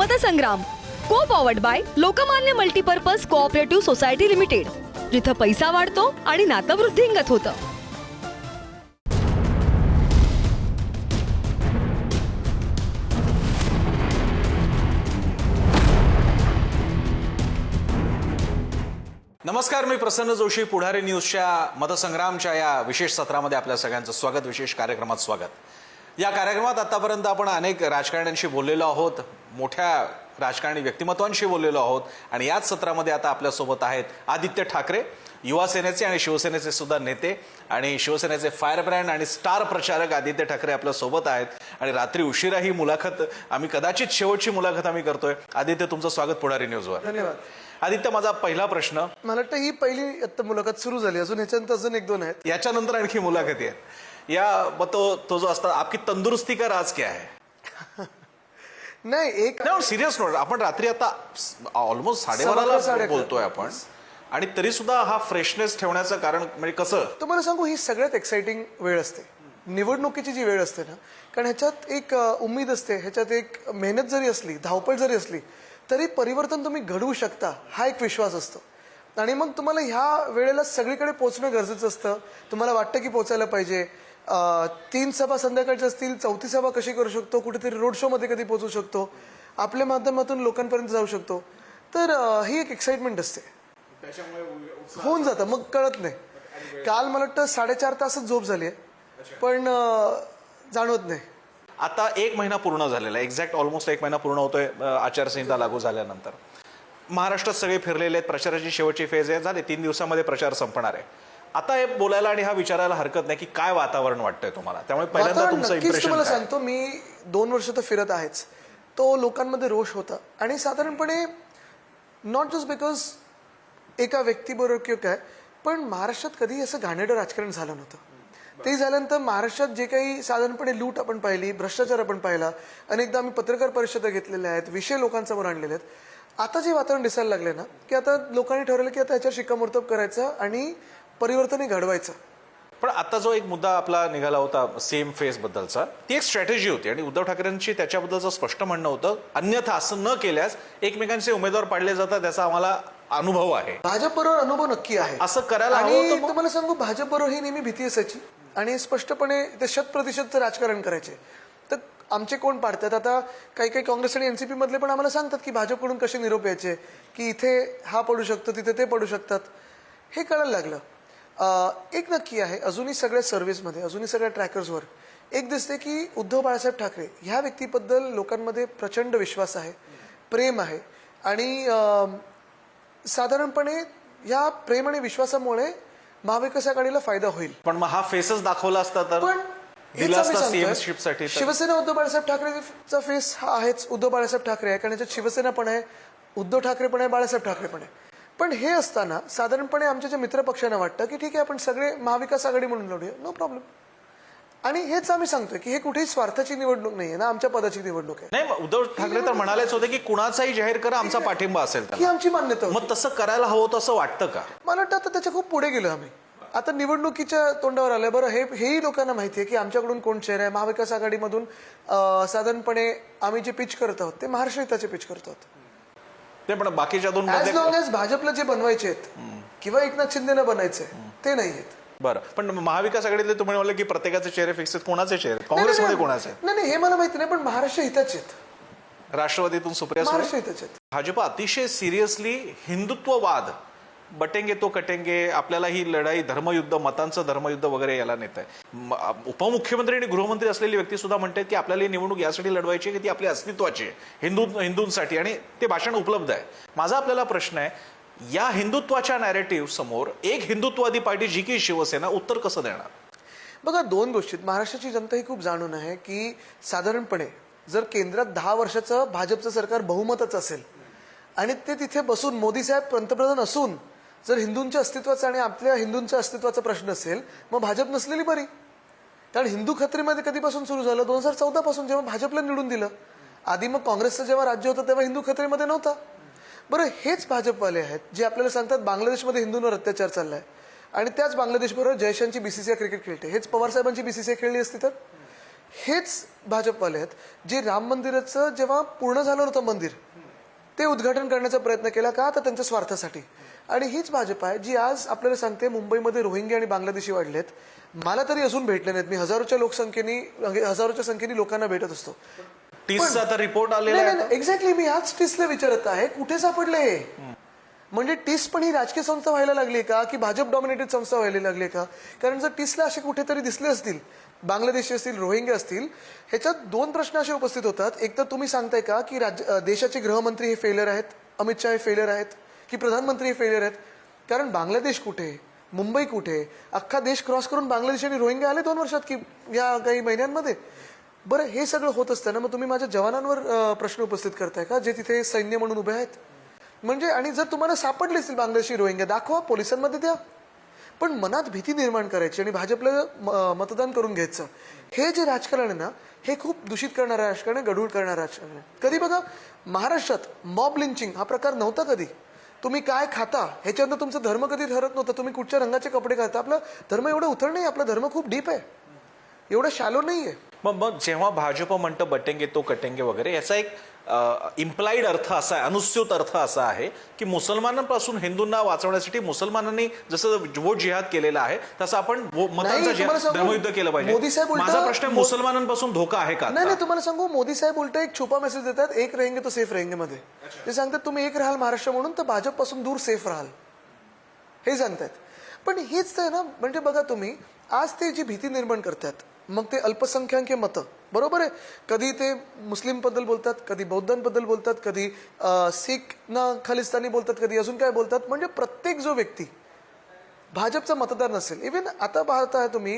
मतसंग्राम को powered by Lokmanya multipurpose cooperative society limited, जिथं पैसा वाढतो आणि नातं वृद्धिंगत होतं. नमस्कार, मी प्रसन्न जोशी. पुढारी न्यूजच्या मतसंग्रामच्या या विशेष सत्रामध्ये आपल्या सगळ्यांचं स्वागत, विशेष कार्यक्रमात स्वागत. या कार्यक्रमात आतापर्यंत आपण अनेक राजकारण्यांशी बोललेलो आहोत, मोठ्या राजकारणी व्यक्तिमत्वांशी बोललेलो आहोत आणि याच सत्रामध्ये आता आपल्यासोबत आहेत आदित्य ठाकरे, युवा सेनेचे आणि शिवसेनेचे सुद्धा नेते आणि शिवसेनेचे फायर ब्रँड आणि स्टार प्रचारक आदित्य ठाकरे आपल्या सोबत आहेत. आणि रात्री उशिरा ही मुलाखत आम्ही कदाचित शेवटची मुलाखत आम्ही करतोय. आदित्य, तुमचं स्वागत पुढारी न्यूजवर. धन्यवाद. आदित्य, माझा पहिला प्रश्न, मला वाटतं ही पहिली आता मुलाखत सुरू झाली, अजून ह्याच्यानंतर अजून एक दोन आहेत. याच्यानंतर आणखी मुलाखती आहेत. या तो जो असता आपकी तंदुरुस्ती का राज क्या है? नाही, एक सिरियस नोट, आपण रात्री आता ऑलमोस्ट 12:30 बोलतोय आपण, आणि तरी सुद्धा हा फ्रेशनेस ठेवण्याचं कारण म्हणजे कसं? तुम्हाला सांगू, ही सगळ्यात एक्साइटिंग वेळ असते निवडणुकीची जी वेळ असते ना, कारण ह्याच्यात एक उमेद असते, ह्याच्यात एक मेहनत जरी असली, धावपळ जरी असली तरी परिवर्तन तुम्ही घडवू शकता, हा एक विश्वास असतो. आणि मग तुम्हाला ह्या वेळेला सगळीकडे पोहोचणं गरजेचं असतं. तुम्हाला वाटतं की पोचायला पाहिजे, 3 सभा संध्याकाळच्या असतील, 4थी सभा कशी करू शकतो, कुठेतरी रोड शो मध्ये कधी पोहोचू शकतो, आपल्या माध्यमातून लोकांपर्यंत जाऊ शकतो. तर ही एक एक्साइटमेंट असते, होऊन जातं, मग कळत नाही. काल मला वाटतं 4.5 तासच झोप झाली आहे, पण जाणवत नाही. आता 1 महिना पूर्ण झालेला आहे, एक्झॅक्ट ऑलमोस्ट 1 महिना पूर्ण होतोय आचारसंहिता लागू झाल्यानंतर. महाराष्ट्रात सगळे फिरलेले आहेत, प्रचाराची शेवटची फेज आहे, झाले 3 दिवसामध्ये प्रचार संपणार आहे. आता हे बोलायला आणि हा विचारायला हरकत नाही की काय वातावरण वाटतंय तुम्हाला, त्यामुळे पहिल्यांदा तुमचं इम्प्रेशन. तुम्हाला सांगतो, मी 2 वर्ष तर फिरत आहेच, तो लोकांमध्ये रोष होता. आणि साधारणपणे नॉट जस्ट बिकॉज एका व्यक्तीबरोबर किंवा काय, पण महाराष्ट्रात कधी असं घाणेरडं राजकारण झालं नव्हतं. ते झाल्यानंतर महाराष्ट्रात जे काही साधारणपणे लूट आपण पाहिली, भ्रष्टाचार आपण पाहिला, अनेकदा आम्ही पत्रकार परिषदा घेतलेल्या आहेत, विषय लोकांसमोर आणलेले आहेत. आता जे वातावरण दिसायला लागले ना, की आता लोकांनी ठरवलं की आता ह्याच्यावर शिक्कामोर्तब करायचं आणि परिवर्तन घडवायचं. पण आता जो एक मुद्दा आपला निघाला होता सेम फेस बद्दलचा, ती एक स्ट्रॅटेजी होती आणि उद्धव ठाकरेंची त्याच्याबद्दलचं स्पष्ट म्हणणं होतं, अन्यथा असं न केल्यास एकमेकांचे उमेदवार पाडले जातात, त्याचा आम्हाला अनुभव आहे. भाजपबरोबर अनुभव नक्की आहे, असं करायला आणि हवं होतं. तुम्हाला सांगू, भाजपबरोबर ही नेहमी भीती असायची आणि स्पष्टपणे ते 100% राजकारण करायचे. तर आमचे कोण पाडतात, आता काही काँग्रेस आणि एनसीपी मधले पण आम्हाला सांगतात की भाजपकडून कसे निरोप यायचे, की इथे हा पडू शकतो, तिथे ते पडू शकतात. हे कळायला लागलं. एक नक्की आहे, अजूनही सगळ्या सर्व्हिसमध्ये, अजूनही सगळ्या ट्रॅकर्सवर एक दिसते की उद्धव बाळासाहेब ठाकरे ह्या व्यक्तीबद्दल लोकांमध्ये प्रचंड विश्वास आहे, प्रेम आहे. आणि साधारणपणे या प्रेम आणि विश्वासामुळे महाविकास आघाडीला फायदा होईल. पण मग हा फेसच दाखवला असता तर, पण साठी शिवसेना उद्धव बाळासाहेब ठाकरेचा फेस हा आहेच, उद्धव बाळासाहेब ठाकरे आहे, कारण याच्यात शिवसेना पण आहे, उद्धव ठाकरे पण आहे, बाळासाहेब ठाकरे पण आहे. पण हे असताना साधारणपणे आमच्या ज्या मित्र पक्षांना वाटतं की ठीक आहे, आपण सगळे महाविकास आघाडी म्हणून लढूया, नो प्रॉब्लेम. आणि हेच आम्ही सांगतोय की हे कुठेही स्वार्थाची निवडणूक नाहीये ना, आमच्या पदाची निवडणूक आहे. नाही, उद्धव ठाकरे तर म्हणालेच होते की कुणाचाही जाहीर करा, आमचा पाठिंबा असेल ही आमची मान्यता होती. मग तसं करायला हवं होतं असं वाटतं का? मला वाटतं आता त्याच्या खूप पुढे गेलो आम्ही. आता निवडणुकीच्या तोंडावर आलंय. बरं, हेही लोकांना माहिती आहे की आमच्याकडून कोण चेहरा आहे. महाविकास आघाडीमधून साधारणपणे आम्ही जे पिच करत आहोत ते महाराष्ट्र हिताचे पिच करत आहोत. ते पण बाकीच्या दोन ॲज लॉंग एज भाजपला जे बनवायचे आहेत किंवा एकनाथ शिंदेना बनायचे ते नाही आहेत. बरं, पण महाविकास आघाडीतले तुम्ही म्हणले की प्रत्येकाचे चेहरे फिक्स आहेत, कोणाचे चेहरे? काँग्रेसमध्ये कोणाचे? नाही, हे मला माहिती नाही, पण महाराष्ट्र हिताचे आहेत. राष्ट्रवादीतून सुप्रिया सुळे, महाराष्ट्र हिताचे आहेत. भाजप अतिशय सिरियसली हिंदुत्ववाद, बटेंगे तो कटेंगे, आपल्याला ही लढाई धर्मयुद्ध, मतांचं धर्मयुद्ध वगैरे याला नेत आहे. उपमुख्यमंत्री आणि गृहमंत्री असलेली व्यक्ती सुद्धा म्हणते की आपल्याला ही निवडणूक यासाठी लढवायची आहे की ती आपल्या अस्तित्वाची आहे, हिंदूंसाठी, आणि ते भाषण उपलब्ध आहे. माझा आपल्याला प्रश्न आहे, या हिंदुत्वाच्या नॅरेटिव्ह समोर एक हिंदुत्ववादी पार्टी जी की शिवसेना उत्तर कसं देणार? बघा, 2 गोष्टीत महाराष्ट्राची जनता ही खूप जाणून आहे की साधारणपणे जर केंद्रात 10 वर्षाचं भाजपचं सरकार बहुमतच असेल आणि ते तिथे बसून मोदी साहेब पंतप्रधान असून जर हिंदूंच्या अस्तित्वाचा आणि आपल्या हिंदूंच्या अस्तित्वाचा प्रश्न असेल, मग भाजप नसलेली बरी. कारण हिंदू खत्रीमध्ये कधीपासून सुरू झालं? 2014 पासून, जेव्हा भाजपला निवडून दिलं. आधी मग काँग्रेसचं जेव्हा राज्य होतं तेव्हा हिंदू खत्रीमध्ये नव्हता. बरं, हेच भाजपवाले आहेत जे आपल्याला सांगतात बांगलादेशमध्ये हिंदूंवर अत्याचार चाललाय आणि त्याच बांगलादेशबरोबर जयशांची बीसीसीआय क्रिकेट खेळते. हेच पवार साहेबांची बीसीसीआय खेळली असती तर हेच भाजपवाले आहेत जे राम मंदिराचं जेव्हा पूर्ण झालं होतं मंदिर ते उद्घाटन करण्याचा प्रयत्न केला का तर त्यांच्या स्वार्थासाठी. आणि हीच भाजप आहे जी आज आपल्याला सांगते मुंबईमध्ये रोहिंग्या आणि बांगलादेशी वाढलेत. मला तरी अजून भेटले नाहीत. मी हजारोच्या संख्येने लोकांना भेटत असतो. टीसचा तर रिपोर्ट आलेला आहे. एक्झॅक्टली मी आज टीसला विचारत आहे कुठे सापडले हे. म्हणजे टीस पण ही राजकीय संस्था व्हायला लागली का की भाजप डॉमिनेटेड संस्था व्हायला लागली का. कारण जर टीसला असे कुठेतरी दिसले असतील बांगलादेशी असतील रोहिंग्या असतील ह्याच्यात दोन प्रश्न असे उपस्थित होतात. एक तर तुम्ही सांगताय का की देशाचे गृहमंत्री हे फेलियर आहेत, अमित शहा हे फेलियर आहेत, की प्रधानमंत्री हे फेलियर आहेत. कारण बांगलादेश कुठे, मुंबई कुठे, अख्खा देश क्रॉस करून बांगलादेश आणि रोहिंग्या आले 2 वर्षात की या काही महिन्यांमध्ये. बरं हे सगळं होत असताना मग तुम्ही माझ्या जवानांवर प्रश्न उपस्थित करताय का जे तिथे सैन्य म्हणून उभे आहेत. म्हणजे आणि जर तुम्हाला सापडले असतील बांगलादेशी रोहिंग्या दाखवा, पोलिसांमध्ये द्या. पण मनात भीती निर्माण करायची आणि भाजपला मतदान करून घ्यायचं हे जे राजकारण आहे ना हे खूप दूषित करणारं राजकारण आहे, गढूळ करणारं राजकारण आहे. कधी बघा महाराष्ट्रात मॉब लिंचिंग हा प्रकार नव्हता. कधी तुम्ही काय खाता ह्याच्यावर तुमचा धर्म कधी ठरत नव्हतं. तुम्ही कुठच्या रंगाचे कपडे घालता. आपला धर्म एवढं उथळ नाही, आपला धर्म खूप डीप आहे, एवढं शॅलो नाही आहे. मग जेव्हा भाजप म्हणतं बटेंगे तो कटेंगे वगैरे याचा एक इम्प्लाइड अर्थ असा आहे, अनुस्यूत अर्थ असा आहे की मुसलमानांपासून हिंदूंना वाचवण्यासाठी मुसलमानांनी जसं वो जिहाद केलेला आहे तसं आपण मतांचा धर्मयुद्ध केलं पाहिजे. मोदी साहेब माझा प्रश्न आहे मुसलमानांपासून धोका आहे का. नाही तुम्हाला सांगू मोदी साहेब उलट एक छुपा मेसेज देतात, एक रहेंगे तो सेफ रहेंगे मध्ये. ते सांगतात तुम्ही एक राहाल महाराष्ट्र म्हणून तर भाजपपासून दूर सेफ राहाल हे सांगतात. पण हेच आहे ना. म्हणजे बघा तुम्ही आज ते जी भीती निर्माण करतात मग ते अल्पसंख्याक मतं बरोबर आहे. कधी ते मुस्लिम बद्दल बोलतात, कधी बौद्धांबद्दल बोलतात, कधी सिख ना खालिस्तानी बोलतात, कधी अजून काय बोलतात. म्हणजे प्रत्येक जो व्यक्ती भाजपचा मतदार नसेल. इव्हन आता पाहताय तुम्ही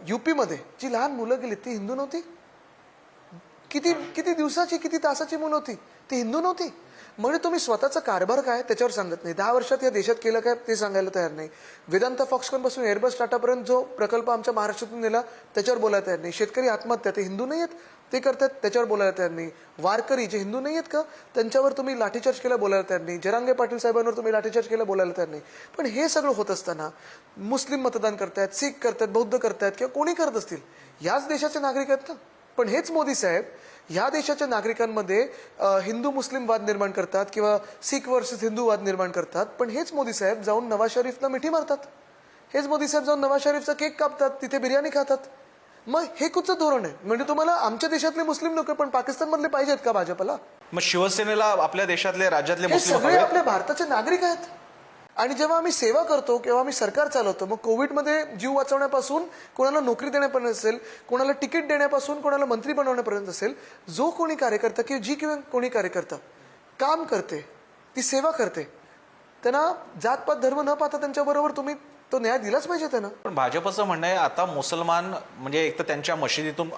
युपी मध्ये जी लहान मुलं गेली ती हिंदू नव्हती. किती किती दिवसाची किती तासाची मुलं होती ती हिंदू नव्हती. म्हणजे तुम्ही स्वतःचा कारभार काय त्याच्यावर सांगत नाही. 10 वर्षात या देशात केलं काय ते सांगायला तयार नाही. वेदांता फॉक्सकॉन पासून एअरबस टाटापर्यंत जो प्रकल्प आमच्या महाराष्ट्रातून नेला त्याच्यावर बोलायला तयार नाही. शेतकरी आत्महत्या ते हिंदू नाही आहेत ते करतात त्याच्यावर बोलायला तयार नाही. वारकरी जे हिंदू नाही आहेत का त्यांच्यावर तुम्ही लाठीचार्ज केला बोलायला तयार नाही. जरांगे पाटील साहेबांवर तुम्ही लाठीचार्ज केला बोलायला तयार नाही. पण हे सगळं होत असताना मुस्लिम मतदान करतायत, सिख करतायत, बौद्ध करतायत किंवा कोणी करत असतील याच देशाचे नागरिक आहेत ना. पण हेच मोदी साहेब ह्या देशाच्या नागरिकांमध्ये हिंदू मुस्लिम वाद निर्माण करतात किंवा सिख वर्सेस हिंदू वाद निर्माण करतात. पण हेच मोदी साहेब जाऊन नवाज शरीफला मिठी मारतात. हेच मोदी साहेब जाऊन नवाज शरीफचा केक कापतात, तिथे बिर्याणी खातात. मग हे कुठचं धोरण आहे. म्हणजे तुम्हाला आमच्या देशातले मुस्लिम लोक पण पाकिस्तानमधले पाहिजेत का भाजपला. मग शिवसेनेला आपल्या देशातले राज्यातले हे मुस्लिम सगळे आपल्या भारताचे नागरिक आहेत. आणि जेव्हा आम्ही सेवा करतो किंवा आम्ही सरकार चालवतो मग कोविडमध्ये जीव वाचवण्यापासून कोणाला नोकरी देण्यापर्यंत असेल, कोणाला तिकीट देण्यापासून कोणाला मंत्री बनवण्यापर्यंत असेल, जो कोणी कार्यकर्ता किंवा जी किंवा कोणी कार्यकर्ता काम करते ती सेवा करते त्यांना जातपात धर्म न पाहता त्यांच्याबरोबर तुम्ही तो न्याय दिलाच पाहिजे त्यांना. पण भाजपचं म्हणणं आहे आता मुसलमान म्हणजे एक तर त्यांच्या मशिदीतून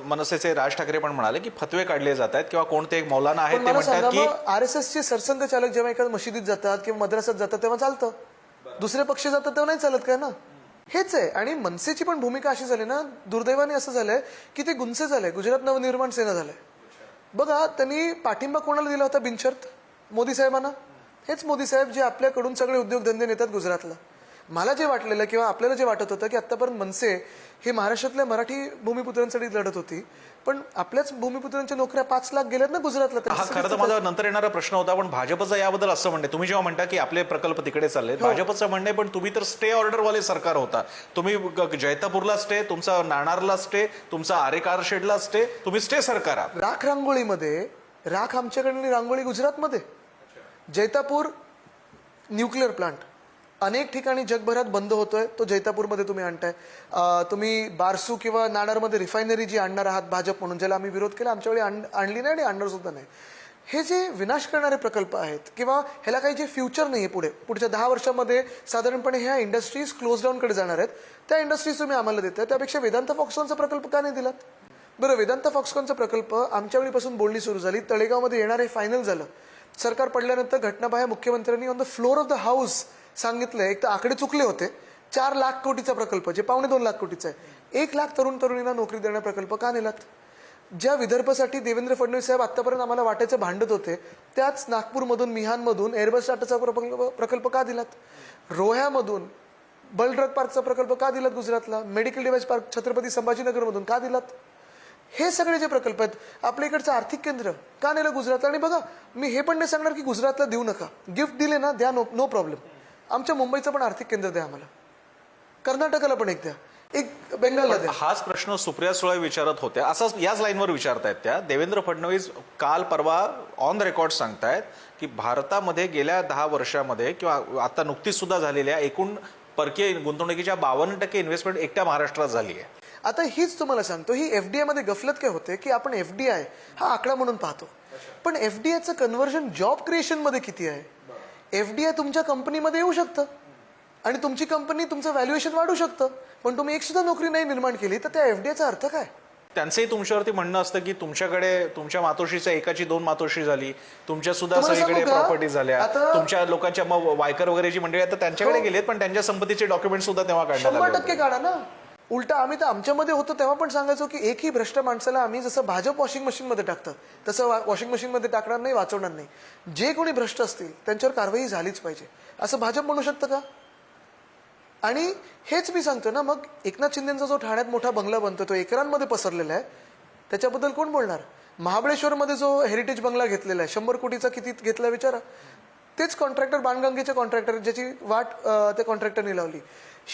मनसेचे राज ठाकरे पण म्हणाले की फतवे काढले जात आहेत किंवा कोणते एक मौलाना आहेत ते म्हणतात की RSSचे सरसंघचालक जेव्हा एका मशिदीत जातात किंवा मद्रासात जातात तेव्हा चालतं, दुसरे पक्ष जातात तेव्हा नाही चालत काय ना. हेच आहे. आणि मनसेची पण भूमिका अशी झाली ना दुर्दैवाने असं झालंय की ते गुंसे झालंय. गुजरात नवनिर्माण सेना झालंय. बघा त्यांनी पाठिंबा कोणाला दिला होता बिनशर्त मोदी साहेबांना. हेच मोदी साहेब जे आपल्याकडून सगळे उद्योगधंदे नेतात गुजरातला. मला जे वाटलेलं किंवा आपल्याला जे वाटत होतं की आतापर्यंत मनसे हे महाराष्ट्रातल्या मराठी भूमिपुत्रांसाठी लढत होती पण आपल्याच भूमिपुत्रांच्या नोकऱ्या 5 लाख गेल्यात ना गुजरातला. हा खरं तर माझा नंतर येणारा प्रश्न होता. पण भाजपचं याबद्दल असं म्हणणे तुम्ही जेव्हा म्हणता की आपले प्रकल्प तिकडे चालले भाजपचं म्हणणे पण तुम्ही तर स्टे ऑर्डरवाले सरकार होता. तुम्ही जैतापूरला स्टे, तुमचा नाणारला स्टे, तुमचा आरेकार शेडला स्टे, तुम्ही स्टे सरकार आहात. राख रांगोळीमध्ये राख आमच्याकडे रांगोळी गुजरातमध्ये. जैतापूर न्यूक्लिअर प्लांट अनेक ठिकाणी जगभरात बंद होतोय तो जैतापूरमध्ये तुम्ही आणताय. तुम्ही बारसू किंवा नाणारमध्ये रिफायनरी जी आणणार आहात भाजप म्हणून ज्याला आम्ही विरोध केला आमच्या वेळी आणली नाही आणि आणणार सुद्धा नाही. हे जे विनाश करणारे प्रकल्प आहेत किंवा ह्याला काही जे फ्युचर नाही आहे पुढच्या 10 वर्षामध्ये साधारणपणे ह्या इंडस्ट्रीज क्लोज डाऊनकडे जाणार आहेत. त्या इंडस्ट्रीज तुम्ही आम्हाला देताय. त्यापेक्षा वेदांता फॉक्सकॉनचा प्रकल्प का नाही दिलात. बरं वेदांता फॉक्सकॉनचा प्रकल्प आमच्या वेळीपासून बोलणी सुरू झाली. तळेगावमध्ये येणार हे फायनल झालं. सरकार पडल्यानंतर घटनाबाह्य मुख्यमंत्र्यांनी on the floor of the house सांगितलंय एक तर आकडे चुकले होते. 4 लाख कोटीचा प्रकल्प जे 2.25 लाख कोटीचा आहे 1 लाख तरुण तरुणींना नोकरी देण्याचा प्रकल्प का नेलात. ज्या विदर्भासाठी देवेंद्र फडणवीस साहेब आतापर्यंत आम्हाला वाटायचं भांडत होते त्याच नागपूरमधून मिहानमधून एअरबस टाटाचा प्रकल्प का दिलात. रोह्यामधून बल ड्रग पार्कचा प्रकल्प का दिलात गुजरातला? मेडिकल डिव्हाइस पार्क छत्रपती संभाजीनगरमधून का दिलात? हे सगळे जे प्रकल्प आहेत, आपल्या इकडचं आर्थिक केंद्र का नेलं गुजरातला? आणि बघा, मी हे पण नाही सांगणार की गुजरातला देऊ नका, गिफ्ट दिले ना द्या, नो प्रॉब्लेम. आमच्या मुंबईचं पण आर्थिक केंद्र द्या आम्हाला, कर्नाटकाला पण एक द्या, एक बेंगालला द्या. हाच प्रश्न सुप्रिया सुळे विचारत होत्या, असाच याच लाईनवर विचारतायत त्या. देवेंद्र फडणवीस काल परवा ऑन द रेकॉर्ड सांगतायत की भारतामध्ये गेल्या 10 वर्षामध्ये किंवा आता नुकतीच सुद्धा झालेल्या एकूण परकीय गुंतवणुकीच्या 52% इन्व्हेस्टमेंट एकट्या महाराष्ट्रात झाली आहे. आता हीच तुम्हाला सांगतो, ही एफडीआय मध्ये गफलत काय होते की आपण एफडीआय हा आकडा म्हणून पाहतो, पण एफडीआयचं कन्व्हर्जन जॉब क्रिएशन मध्ये किती आहे? एफडीआय तुमच्या कंपनीमध्ये येऊ शकतं आणि तुमची कंपनी तुमचं व्हॅल्युएशन वाढू शकतं, पण तुम्ही एक सुद्धा नोकरी नाही निर्माण केली तर त्या एफडीआयचा अर्थ काय? त्यांचंही तुमच्यावरती म्हणणं असतं की तुमच्याकडे तुमच्या मातोश्रीच्या एकाची 2 मातोश्री झाली, तुमच्या सुद्धा तुम्हाला सांगू सगळीकडे का? प्रॉपर्टी झाल्या, आता- तुमच्या लोकांच्या मग वायकर वगैरे जी मंडळी आहेत तर त्यांच्याकडे हो. गेलेत, पण त्यांच्या संपत्तीचे डॉक्युमेंट सुद्धा तेव्हा काढण्यात आले 100% होते. काढा ना. उलटा आम्ही तर आमच्यामध्ये होतो तेव्हा पण सांगायचो की एकही भ्रष्ट माणसाला आम्ही जसं भाजप वॉशिंग मशीन मध्ये टाकतात तसं वॉशिंग मशीन मध्ये टाकणार नाही, वाचवणार नाही. जे कोणी भ्रष्ट असतील त्यांच्यावर कारवाई झालीच पाहिजे, असं भाजप म्हणू शकतं का? आणि हेच मी सांगतो ना, मग एकनाथ शिंदेचा जो ठाण्यात मोठा बंगला बनतो तो एकरांमध्ये पसरलेला आहे, त्याच्याबद्दल कोण बोलणार? महाबळेश्वरमध्ये जो हेरिटेज बंगला घेतलेला आहे 100 कोटीचा किती घेतला विचारा. तेच कॉन्ट्रॅक्टर बाणगंगेचे कॉन्ट्रॅक्टर ज्याची वाट त्या कॉन्ट्रॅक्टरनी लावली.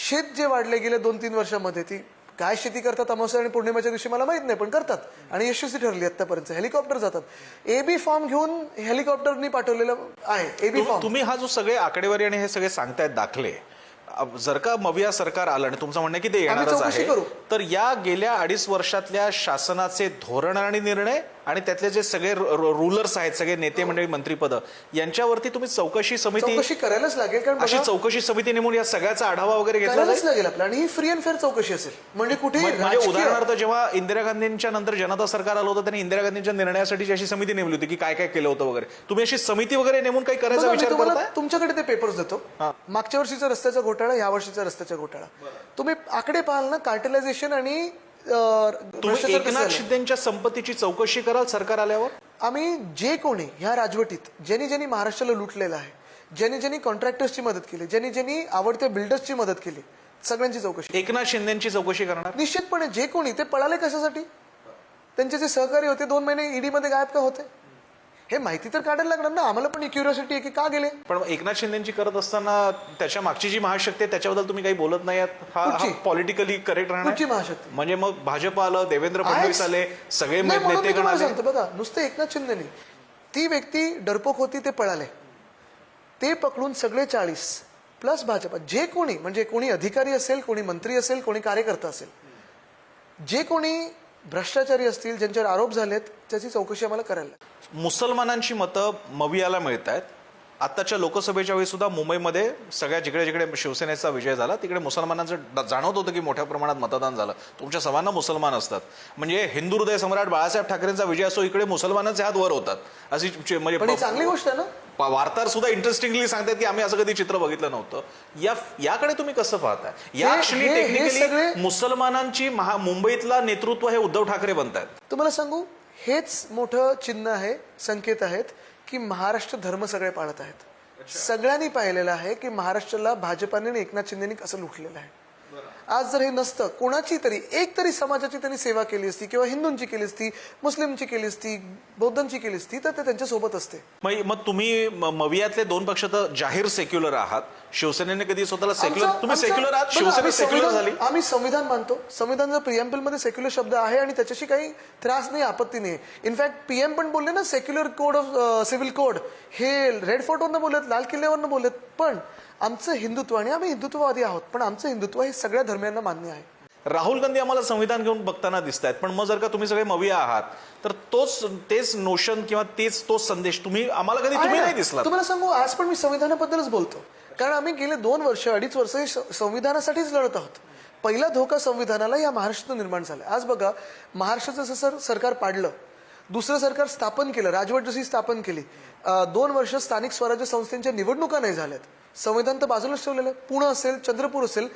शेत जे वाढले गेले 2-3 वर्षामध्ये, ती काय शेती करतात अमावस्या आणि पौर्णिमेच्या दिवशी मला माहित नाही, पण करतात आणि यशस्वी ठरली आतापर्यंत. हेलिकॉप्टर जातात, एबी फॉर्म घेऊन हेलिकॉप्टरनी पाठवलेलं आहे एबी फॉर्म. तुम्ही हा जो सगळे आकडेवारी आणि हे सगळे सांगतायत दाखले, जर का मविया सरकार आलं आणि तुमचं म्हणणं की ते येणारच चौकशी आहे, करू. तर या गेल्या 2.5 वर्षातल्या शासनाचे धोरण आणि निर्णय आणि त्यातले जे सगळे रूलर्स आहेत, सगळे नेते मंडळी मंत्रीपद, यांच्यावरती तुम्ही चौकशी करायलाच लागेल, कारण अशी बघा, चौकशी समिती नेमून या सगळ्याचा आढावा वगैरे घेतला करायलाच जाईल. लागेल आपल्याला. आणि ही फ्री अँड फेअर चौकशी असेल, म्हणजे कुठेही म्हणजे राजकीय- उदाहरणार्थ जेव्हा इंदिरा गांधींच्या नंतर जनता सरकार आलं होतं, त्यांनी इंदिरा गांधींच्या निर्णयासाठी अशी समिती नेमली होती की काय काय केलं होतं वगैरे. तुम्ही अशी समिती वगैरे नेमून काही करायचा बघा, मी विचार तुम्हाला करताय? तुमच्याकडे ते पेपर्स देतो. मागच्या वर्षीचा रस्त्याचा घोटाळा, या वर्षीचा रस्त्याचा घोटाळा, तुम्ही आकडे पाहाल ना, कार्टेलायझेशन आणि तुम्ही भ्रष्टाचार कसं एकनाथ झालं. शिंदेच्या संपत्तीची चौकशी कराल सरकार आल्यावर? आम्ही जे कोणी ह्या राजवटीत ज्यांनी ज्यांनी महाराष्ट्राला लुटलेलं आहे, ज्यांनी ज्यांनी कॉन्ट्रॅक्टर्सची मदत केली, ज्यांनी ज्यांनी आवडत्या बिल्डर्सची मदत केली, सगळ्यांची चौकशी एकनाथ शिंदेची चौकशी करणार? निश्चितपणे. जे कोणी ते पळाले कशासाठी, त्यांचे जे सहकारी होते 2 महिने ईडी मध्ये गायब का होते, हे माहिती तर काढायला लागणार ना. आम्हाला पण क्युरिओसिटी आहे की का गेले. पण एकनाथ शिंदेची करत असताना त्याच्या मागची जी महाशक्ती आहे त्याच्याबद्दल तुम्ही काही बोलत नाही आहात? हा कुठची? पॉलिटिकली करेक्ट राहणार? कुठची महाशक्ती? म्हणजे मग भाजप आलं, देवेंद्र फडणवीस आहेच. आले, सगळे नाही, म्हणून मी नेतेगण तुम्हाला आले. सांगतो, बघा, नुसतं एकनाथ शिंदेनी, ती व्यक्ती डरपोक होती, ते पळाले, ते पकडून सगळे 40 प्लस भाजप, जे कोणी म्हणजे कोणी अधिकारी असेल, कोणी मंत्री असेल, कोणी कार्यकर्ता असेल, जे कोणी भ्रष्टाचारी असतील, ज्यांच्यावर आरोप झालेत, त्याची चौकशी आम्हाला करायला लागेल. मुसलमानांची मतं मवियाला मिळत आहेत. आताच्या लोकसभेच्या वेळी सुद्धा मुंबईमध्ये सगळ्या जिकडे जिकडे शिवसेनेचा विजय झाला तिकडे मुसलमानांचं जाणवत होतं की मोठ्या प्रमाणात मतदान झालं. तुमच्या सभांना मुसलमान असतात, म्हणजे हिंदू हृदय सम्राट बाळासाहेब ठाकरेंचा विजय असो, इकडे मुसलमानांचे हात वर होतात. अशी पण ही म्हणजे चांगली गोष्ट आहे ना. वार्ताहर सुद्धा इंटरेस्टिंगली सांगतात की आम्ही असं कधी चित्र बघितलं नव्हतं. याकडे तुम्ही कसं पाहताय? या क्षणी हे टेक्निकली सगळे- मुसलमानांची मुंबईतला नेतृत्व हे उद्धव ठाकरे बनतायत. तुम्हाला सांगू, हेच मोठं चिन्ह आहे, संकेत आहेत की महाराष्ट्र धर्म सगळे पाळत आहेत. सगळ्यांनी पाहिलेलं आहे की महाराष्ट्राला भाजपाने आणि एकनाथ शिंदेनी कसं लुटलेलं आहे. आज जर हे नसतं, कोणाची तरी एक तरी समाजाची त्यांनी सेवा केली असती, किंवा हिंदूंची केली असती, मुस्लिमची केली असती, बौद्धांची केली असती, तर ते त्यांच्या सोबत असते. मग तुम्ही मवियातले 2 पक्ष तर जाहीर सेक्युलर आहात. शिवसेनेने कधी स्वतःला सेक्युलर, तुम्ही सेक्युलर आहात, बघा, शिवसेना आम्ही सेक्युलर झाली. आम्ही संविधान मानतो. संविधानाचा प्रिएम्पल मध्ये सेक्युलर शब्द आहे आणि त्याच्याशी काही त्रास नाही, आपत्ती नाही. इनफॅक्ट पीएम पण बोलले ना, secular code of civil code, हे रेड फोर्टवरनं बोलत, लाल किल्ल्यावरनं बोलत. पण आमचं हिंदुत्व, आणि आम्ही हिंदुत्ववादी आहोत, पण आमचं हिंदुत्व हे सगळ्या धर्मियांना मान्य आहे. राहुल गांधी आम्हाला संविधान घेऊन बघताना दिसत आहेत, पण मग जर का तुम्ही सगळे मविया आहात तर तेच नोशन किंवा तोच संदेश आम्हाला कधी तुम्ही नाही दिसला. तुम्हाला सांगू, आज पण मी संविधानाबद्दलच बोलतो, कारण आम्ही गेले 2 वर्ष 2.5 वर्ष हे संविधानासाठीच लढत आहोत. पहिला धोका संविधानाला या महाराष्ट्रात निर्माण झाला. आज बघा, महाराष्ट्राचं जसं सरकार पाडलं, दुसरं सरकार स्थापन केलं, राजवट जशी स्थापन केली, 2 वर्ष स्थानिक स्वराज्य संस्थांच्या निवडणुका नाही झाल्यात. संविधान तर बाजूलाच ठेवलेलं आहे. पुणे असेल, चंद्रपूर असेल,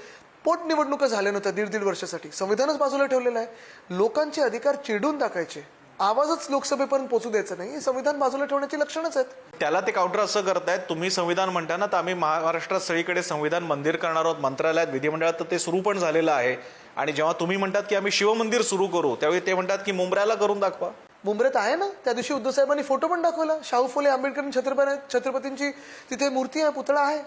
पोटनिवडणुका झाल्या नव्हत्या 1.5 वर्षासाठी. संविधानच बाजूला ठेवलेलं आहे. लोकांचे अधिकार चिरडून टाकायचे आवाजच लोकसभेपर्यंत पोहोचू द्यायचा नाही, हे संविधान बाजूला ठेवण्याची लक्षणच आहेत. त्याला ते काउंटर असं करतायत, तुम्ही संविधान म्हणता ना, तर आम्ही महाराष्ट्रात सगळीकडे संविधान मंदिर करणार आहोत, मंत्रालयात विधिमंडळात तर ते सुरू पण झालेलं आहे. आणि जेव्हा तुम्ही म्हणतात की आम्ही शिवमंदिर सुरू करू, त्यावेळी ते म्हणतात की मुंब्र्याला करून दाखवा. मुंबईत आहे ना, त्या दिवशी उद्धव साहेबांनी फोटो पण दाखवला, शाहू फुले आंबेडकर छत्रपतींची तिथे मूर्ती आहे, पुतळा आहे.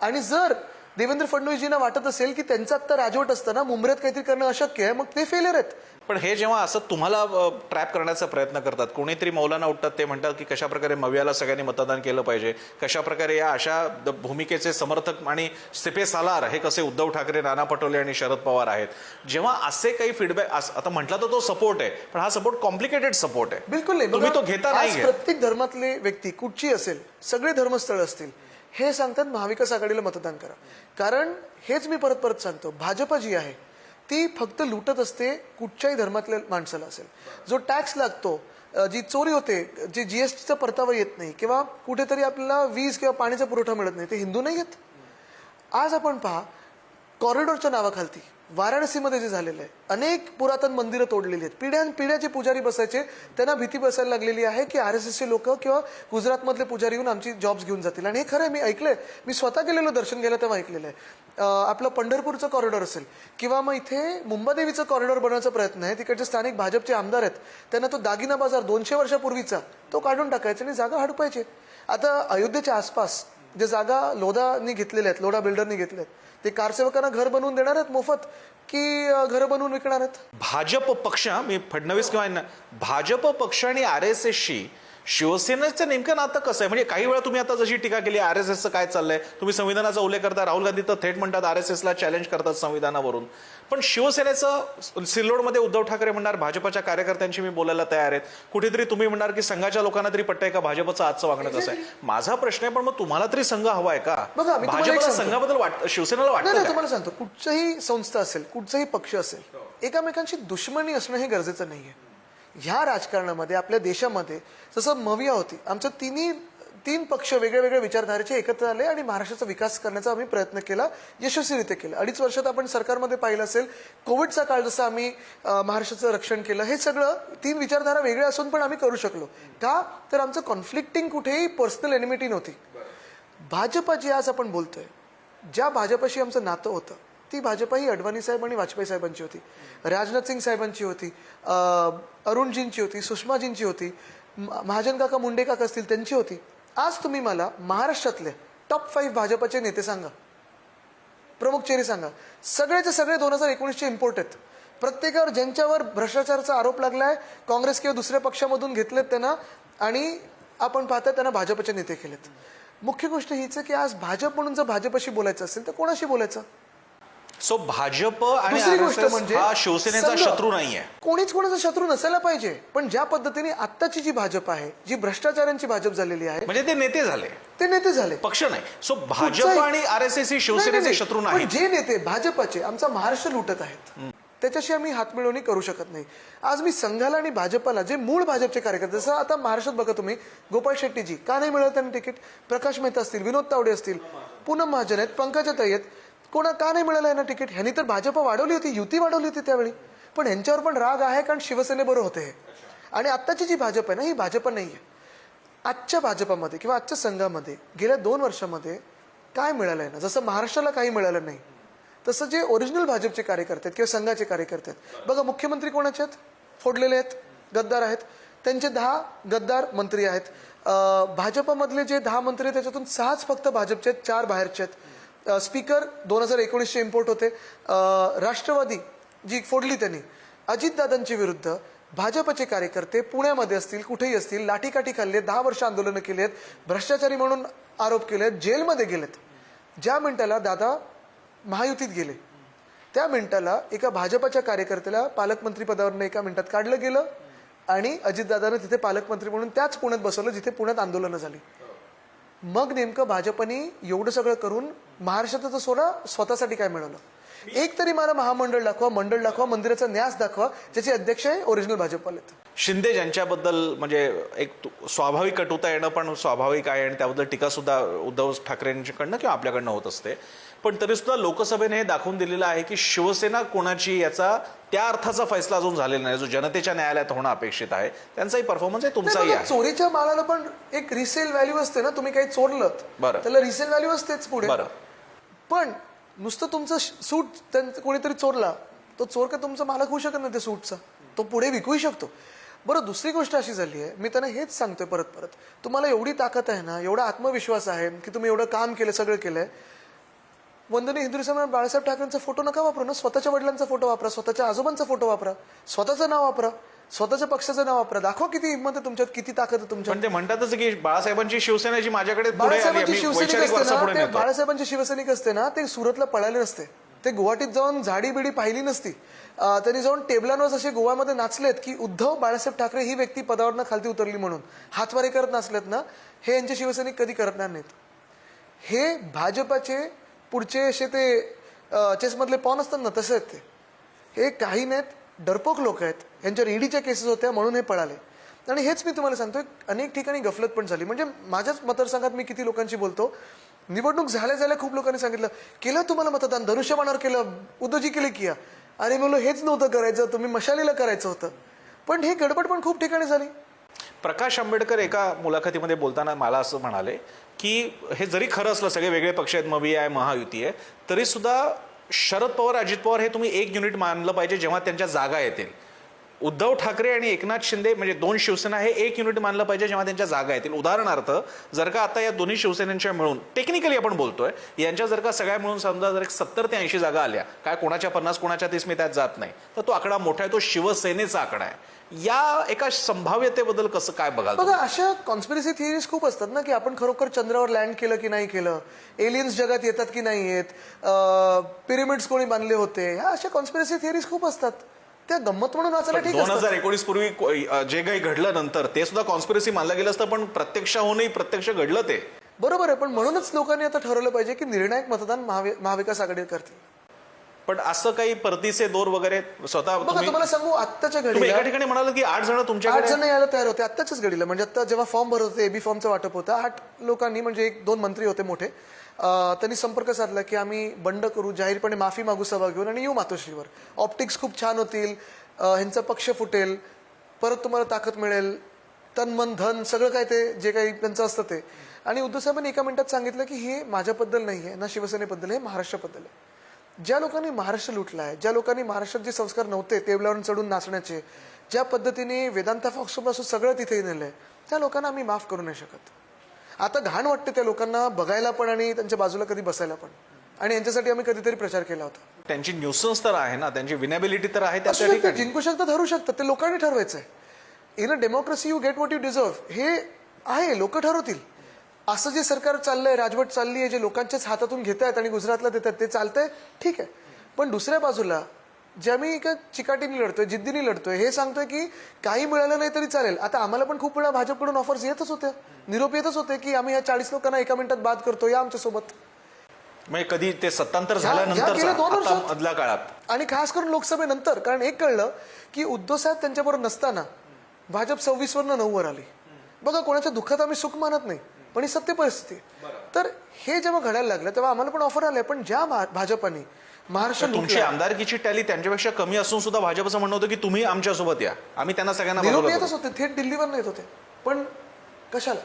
आणि जर देवेंद्र फडणवीसजींना वाटत असेल की त्यांचं आता राजवट असताना मुंबईत काहीतरी करणं अशक्य आहे, मग ते फेलियर आहेत. पण हे जेव्हा असं तुम्हाला ट्रॅप करण्याचा प्रयत्न करतात, कोणीतरी मौलाना उठतात, ते म्हणतात की कशा प्रकारे मवियाला सगळ्यांनी मतदान केलं पाहिजे, कशा प्रकारे या अशा भूमिकेचे समर्थक आणि सिपे सालार हे कसे उद्धव ठाकरे, नाना पटोले आणि शरद पवार आहेत. जेव्हा असे काही फीडबॅक, आता म्हटलं तर तो सपोर्ट आहे, पण हा सपोर्ट कॉम्प्लिकेटेड सपोर्ट आहे. बिलकुल नाही. तुम्ही तो घेता आज नाही. प्रत्येक धर्मातले व्यक्ती कुठची असेल, सगळे धर्मस्थळ असतील, हे सांगतात महाविकास आघाडीला मतदान करा. कारण हेच मी परत परत सांगतो, भाजप जी आहे ती फक्त लुटत असते कुठच्याही धर्मातल्या माणसाला असेल. जो टॅक्स लागतो, जी चोरी होते, जे जीएसटीचा परतावा येत नाही, किंवा कुठेतरी आपल्याला वीज किंवा पाण्याचा पुरवठा मिळत नाही, ते हिंदू नाही आहेत. आज आपण पहा, कॉरिडॉरच्या नावाखालती वाराणसीमध्ये जे झालेलं आहे, अनेक पुरातन मंदिरं तोडलेली आहेत, पिढ्याचे पुजारी बसायचे, त्यांना भीती बसायला लागलेली आहे की RSSचे लोक किंवा गुजरातमधले पुजारी येऊन आमची जॉब्स घेऊन जातील. आणि हे खरं आहे, मी ऐकलंय, मी स्वतः गेलेलो दर्शन घ्यायला तेव्हा ऐकलेलं आहे. आपलं पंढरपूरचं कॉरिडॉर असेल किंवा मग इथे मुंबादेवीचं कॉरिडॉर बनवायचा प्रयत्न आहे. तिकडचे स्थानिक भाजपचे आमदार आहेत, त्यांना तो दागिना बाजार 200 वर्षापूर्वीचा तो काढून टाकायचा आणि जागा हडपायचे. आता अयोध्येच्या आसपास जे जागा लोधानी घेतलेल्या आहेत, लोढा बिल्डरनी घेतल्या आहेत, ते कारसेवकांना घर बनवून देणार आहेत मोफत की घर बनवून विकणार आहेत? भाजप पक्ष, मी फडणवीस किंवा भाजप पक्ष आणि RSSशी शिवसेनेचं नेमकं नातं कसं आहे? म्हणजे काही वेळा तुम्ही आता जशी टीका केली, RSSचं काय चाललंय, तुम्ही संविधानाचा उल्लेख करता, राहुल गांधी तर थेट म्हणतात RSSला चॅलेंज करतात संविधानावरून. पण शिवसेनेचं सिल्लोडमध्ये उद्धव ठाकरे म्हणणार भाजपच्या कार्यकर्त्यांशी मी बोलायला तयार आहेत, कुठेतरी तुम्ही म्हणणार की संघाच्या लोकांना तरी पटतंय का भाजपचं आजचं वागणं कसं आहे? माझा प्रश्न आहे, पण मग तुम्हाला तरी संघ हवा आहे का? भाजपला संघाबद्दल वाटतं, शिवसेनेला वाटतं? नाही, तुम्हाला सांगतो, कुठच्याही संस्था असेल, कुठचाही पक्ष असेल, एकमेकांची दुश्मनी असणं हे गरजेचं नाहीये. ह्या राजकारणामध्ये, आपल्या देशामध्ये जसं मविया होती, आमच्या तीन पक्ष वेगळ्या वेगळ्या विचारधारेचे एकत्र आले आणि महाराष्ट्राचा विकास करण्याचा आम्ही प्रयत्न केला, यशस्वीरित्या केला. 2.5 वर्षात आपण सरकारमध्ये पाहिलं असेल, कोविडचा काळ जसं आम्ही महाराष्ट्राचं रक्षण केलं, हे सगळं 3 विचारधारा वेगळ्या असून पण आम्ही करू शकलो. का तर आमचं कॉन्फ्लिक्टिंग कुठेही पर्सनल एनिमिटी नव्हती. भाजपा जी आज आपण बोलतोय, ज्या भाजपाशी आमचं नातं होतं, ती भाजपा ही अडवाणी साहेब आणि वाजपेयी साहेबांची होती, राजनाथ सिंग साहेबांची होती, अरुणजींची होती, सुषमाजींची होती, महाजन काका मुंडे काका असतील त्यांची होती. आज तुम्ही मला महाराष्ट्रातले टॉप 5 भाजपाचे नेते सांगा, प्रमुख चेहरे सांगा. सगळेचे सगळे 2019चे इम्पोर्ट आहेत. प्रत्येकावर ज्यांच्यावर भ्रष्टाचाराचा आरोप लागलाय, काँग्रेस किंवा दुसऱ्या पक्षामधून घेतलेत त्यांना, आणि आपण पाहता त्यांना भाजपचे नेते केलेत. मुख्य गोष्ट हीच आहे की आज भाजप म्हणून जर भाजपशी बोलायचं असेल तर कोणाशी बोलायचं? सो भाजप आणि दुसरी गोष्ट RSS म्हणजे हा शिवसेनेचा शत्रू नाहीये. कोणीच कोणाचा शत्रू नसायला पाहिजे, पण ज्या पद्धतीने आत्ताची जी भाजप आहे, जी भ्रष्टाचारांची भाजप झालेली आहे, म्हणजे ते नेते झाले, ते नेते झाले, पक्ष नाही. सो भाजप आणि RSS ही शिवसेनेचे शत्रू नाही. जे नेते भाजपाचे आमचा महाराष्ट्र लुटत आहेत, त्याच्याशी आम्ही हातमिळवणी करू शकत नाही. आज मी संघाला आणि भाजपाला, जे मूळ भाजपचे कार्यकर्ते, जसं आता महाराष्ट्रात बघा तुम्ही, गोपाळ शेट्टीजी का नाही मिळत त्यांना तिकीट, प्रकाश मेहता असतील, विनोद तावडे असतील, पूनम महाजन आहेत, पंकजाताई आहेत, कोणा का नाही मिळालं यांना तिकीट? ह्यांनी तर भाजप वाढवली होती, युती वाढवली होती त्यावेळी, पण ह्यांच्यावर पण राग आहे कारण शिवसेनेबरोबर होते हे. आणि आत्ताची जी भाजप आहे ना, ही भाजप नाहीये. आजच्या भाजपामध्ये किंवा आजच्या संघामध्ये गेल्या 2 वर्षामध्ये काय मिळालंय ना, जसं महाराष्ट्राला काही मिळालं नाही, तसं जे ओरिजिनल भाजपचे कार्यकर्ते आहेत किंवा संघाचे कार्यकर्ते आहेत बघा, मुख्यमंत्री कोणाचे आहेत? फोडलेले आहेत, गद्दार आहेत, त्यांचे 10 गद्दार मंत्री आहेत. भाजपमधले जे 10 मंत्री आहेत त्याच्यातून 6च फक्त भाजपचे आहेत, 4 बाहेरचे आहेत. स्पीकर 2019चे इम्पोर्ट होते. राष्ट्रवादी जी फोडली त्यांनी, अजितदादांच्या विरुद्ध भाजपचे कार्यकर्ते पुण्यामध्ये असतील, कुठेही असतील, लाठीकाठी खाल्ले, 10 वर्ष आंदोलनं केली आहेत, भ्रष्टाचारी म्हणून आरोप केले आहेत, जेलमध्ये गेलेत. ज्या मिनिटाला दादा महायुतीत गेले, त्या मिनिटाला एका भाजपच्या कार्यकर्त्याला पालकमंत्री पदावरून एका मिनिटात काढलं गेलं आणि अजितदादांना तिथे पालकमंत्री म्हणून त्याच पुण्यात बसवलं जिथे पुण्यात आंदोलनं झाली. मग नेमकं भाजपने एवढं सगळं करून महाराष्ट्राचं सोडा स्वतःसाठी काय मिळवलं? एक तरी मला महामंडळ दाखवा, मंडळ दाखवा, मंदिराचा न्यास दाखवा ज्याचे अध्यक्ष आहे ओरिजिनल भाजपवाले. शिंदे ज्यांच्याबद्दल म्हणजे एक स्वाभाविक कटुता येणं पण स्वाभाविक आहे आणि त्याबद्दल टीका सुद्धा उद्धव ठाकरेंकडनं किंवा आपल्याकडनं होत असते, पण तरी सुद्धा लोकसभेने हे दाखवून दिलेलं आहे की शिवसेना कोणाची याचा त्या अर्थाचा फैसला अजून झालेला नाही जो जनतेच्या न्यायालयात होणं अपेक्षित आहे. त्यांचाही परफॉर्मन्स आहे, तुमचाही आहे. चोरीच्या मालाला पण एक रिसेल व्हॅल्यू असते ना, तुम्ही काही चोरलं बरं. त्याला रिसेल व्हॅल्यू असतेच पुढे. बरं, पण नुसतं तुमचं सूट कोणीतरी चोरला, तो चोर का तुमचा मालक होऊ शकत नाही त्या सूटचा, तो पुढे विकूही शकतो. बरं, दुसरी गोष्ट अशी झाली आहे, मी त्यांना हेच सांगतोय परत परत, तुम्हाला एवढी ताकद आहे ना, एवढा आत्मविश्वास आहे की तुम्ही एवढं काम केलं, सगळं केलंय, वंदनीय हिंदू सम्राट बाळासाहेब ठाकरेंचा फोटो नका वापरू ना, स्वतःच्या वडिलांचा फोटो वापरा, स्वतःच्या आजोबांचा फोटो वापरा, स्वतःचं नाव वापरा, स्वतःच्या पक्षाचं नाव वापरा, दाखवा किती हिंमत आहे तुमच्यात, किती ताकद आहे तुमच्यात. पण ते म्हणतातच की बाळासाहेबांची शिवसेना जी माझ्याकडे पुढे आली, बाळासाहेबांची आम्ही शिवसैनिक वैचारिक असते वारसा ना, पुढे ते नेतो. बाळासाहेबांचे शिवसैनिक असते ना, ते सुरतला पळाले नसते, ते गुवाहाटीत जाऊन झाडी बिडी पाहिली नसती, त्यांनी जाऊन टेबलांवर असे गोव्यामध्ये नाचलेत की उद्धव बाळासाहेब ठाकरे ही व्यक्ती पदावरनं खालती उतरली म्हणून हातवारे करत नाचलेत ना, हे यांचे शिवसैनिक कधी करणार नाहीत. हे भाजपाचे पुढचे असे ते चेसमधले पॉन असतात ना, तसे आहेत ते. हे काही नाहीत, डरपोक लोक आहेत, यांच्यावर ईडीच्या केसेस होत्या म्हणून हे पळाले. आणि हेच मी तुम्हाला सांगतोय, अनेक ठिकाणी गफलत पण झाली. म्हणजे माझ्याच मतदारसंघात मी किती लोकांशी बोलतो, निवडणूक झाल्या खूप लोकांनी सांगितलं केलं तुम्हाला मतदान, धनुष्यबाणावर केलं, उद्धवजी केले किया. अरे बोलो, हेच नव्हतं करायचं, तुम्ही मशालीला करायचं होतं. पण हे गडबड पण खूप ठिकाणी झाली. प्रकाश आंबेडकर एका मुलाखतीमध्ये बोलताना मला असं म्हणाले की हे जरी खरं असलं, सगळे वेगळे पक्ष आहेत, मवी आहे, महायुती आहे, तरी सुद्धा शरद पवार, अजित पवार हे तुम्ही एक युनिट मानलं पाहिजे जेव्हा त्यांच्या जागा येतील. उद्धव ठाकरे आणि एकनाथ शिंदे म्हणजे दोन शिवसेना हे एक युनिट मानलं पाहिजे जेव्हा त्यांच्या जागा येतील. उदाहरणार्थ, जर का आता या दोन्ही शिवसेनेच्या मिळून टेक्निकली आपण बोलतोय, यांच्या जर का सगळ्या मिळून समजा जर 70 ते 80 जागा आल्या, काय कोणाच्या 50 कोणाच्या 30 मी त्यात जात नाही, तर तो आकडा मोठा आहे, तो शिवसेनेचा आकडा आहे. या एका संभाव्यतेबद्दल कसं काय बघाल? बघा, अशा कॉन्स्पिरसी थिअरीज खूप असतात ना, की आपण खरोखर चंद्रावर लँड केलं की नाही केलं, एलियन्स जगात येतात की नाही येत, पिरिमिड्स कोणी बांधले होते, ह्या अशा कॉन्स्पिरसी थिअरीज खूप असतात. त्या गंमत म्हणून वाचायला ठीक आहे. 2019 पूर्वी जे काही घडलं नंतर ते सुद्धा कॉन्स्पिरसी मानलं गेलं असतं, पण प्रत्यक्षाहूनही प्रत्यक्ष घडलं ते. बरोबर आहे, पण म्हणूनच लोकांनी आता ठरवलं पाहिजे की निर्णायक मतदान महाविकास आघाडी करतील. पण असं काही परतीचे दोर वगैरे स्वतः बघा, तुम्हाला सांगू, आत्ताच्या तुम्ही घडीला एका ठिकाणी म्हणाल की 8 जण 8 तुमच्याकडे जण यायला तयार होते आत्ताच्याच घडीला. म्हणजे आता जेव्हा फॉर्म भरत होते, एबी फॉर्मचं वाटप होतं, 8 लोकांनी, म्हणजे 1-2 मंत्री होते मोठे, त्यांनी संपर्क साधला की आम्ही बंड करू, जाहीरपणे माफी मागू सभा घेऊन आणि येऊ मातोश्रीवर. ऑप्टिक्स खूप छान होतील, ह्यांचा पक्ष फुटेल, परत तुम्हाला ताकद मिळेल, तन मन धन सगळं काय ते जे काही त्यांचं असतं ते. आणि उद्धव साहेबांनी एका मिनिटात सांगितलं की हे माझ्याबद्दल नाही आहे ना, शिवसेनेबद्दल, हे महाराष्ट्राबद्दल आहे. ज्या लोकांनी महाराष्ट्र लुटला आहे, ज्या लोकांनी महाराष्ट्रात जे संस्कार नव्हते टेबलावरून चढून नाचण्याचे, ज्या पद्धतीने वेदांता फॉक्सपासून सगळं तिथे नेलंय, त्या लोकांना आम्ही माफ करू नाही शकत. आता घाण वाटते त्या लोकांना बघायला पण आणि त्यांच्या बाजूला कधी बसायला पण. आणि यांच्यासाठी आम्ही कधीतरी प्रचार केला होता. त्यांची न्यूसन्स तर आहे ना, त्यांची विनेबिलिटी तर आहे, त्या असू शकतं, ठिकाणी जिंकू शकतात, हरू शकतात, ते लोकांनी ठरवायचं आहे. In a democracy you get what you deserve, हे आहे, लोक ठरवतील. असं जे सरकार चाललंय, राजवट चालली आहे, जे लोकांच्याच हातातून घेत आहेत आणि गुजरातला देतात, ते चालतंय, ठीक आहे. पण दुसऱ्या बाजूला जे आम्ही एका चिकाटीने लढतोय, जिद्दीने लढतोय, हे सांगतोय की काही मिळालं नाही तरी चालेल. आता आम्हाला पण खूप वेळा भाजपकडून ऑफर्स येतच होत्या, निरोप येतच होते की आम्ही या 40 लोकांना एका मिनिटात बाद करतो, या आमच्यासोबत. म्हणजे कधी ते सत्तांतर गेल्या 2 झाल्यानंतर वर्षात मधल्या काळात, आणि खास करून लोकसभेनंतर, कारण एक कळलं की उद्धव साहेब त्यांच्याबरोबर नसताना भाजप 26 वरनं 9 वर आली. बघा, कोणाच्या दुःखात आम्ही सुख मानत नाही, पण ही सत्य परिस्थिती. तर हे जेव्हा घडायला लागलं तेव्हा आम्हाला पण ऑफर आले. पण ज्या भाजपाने महाराष्ट्र तुमची आमदारकीची टॅली त्यांच्यापेक्षा कमी असून सुद्धा भाजपचं म्हणणं होतं की तुम्ही आमच्यासोबत या, आम्ही त्यांना सगळ्यांना निरोप बाजूला येतच होते, थेट दिल्लीवर येत होते. पण कशाला?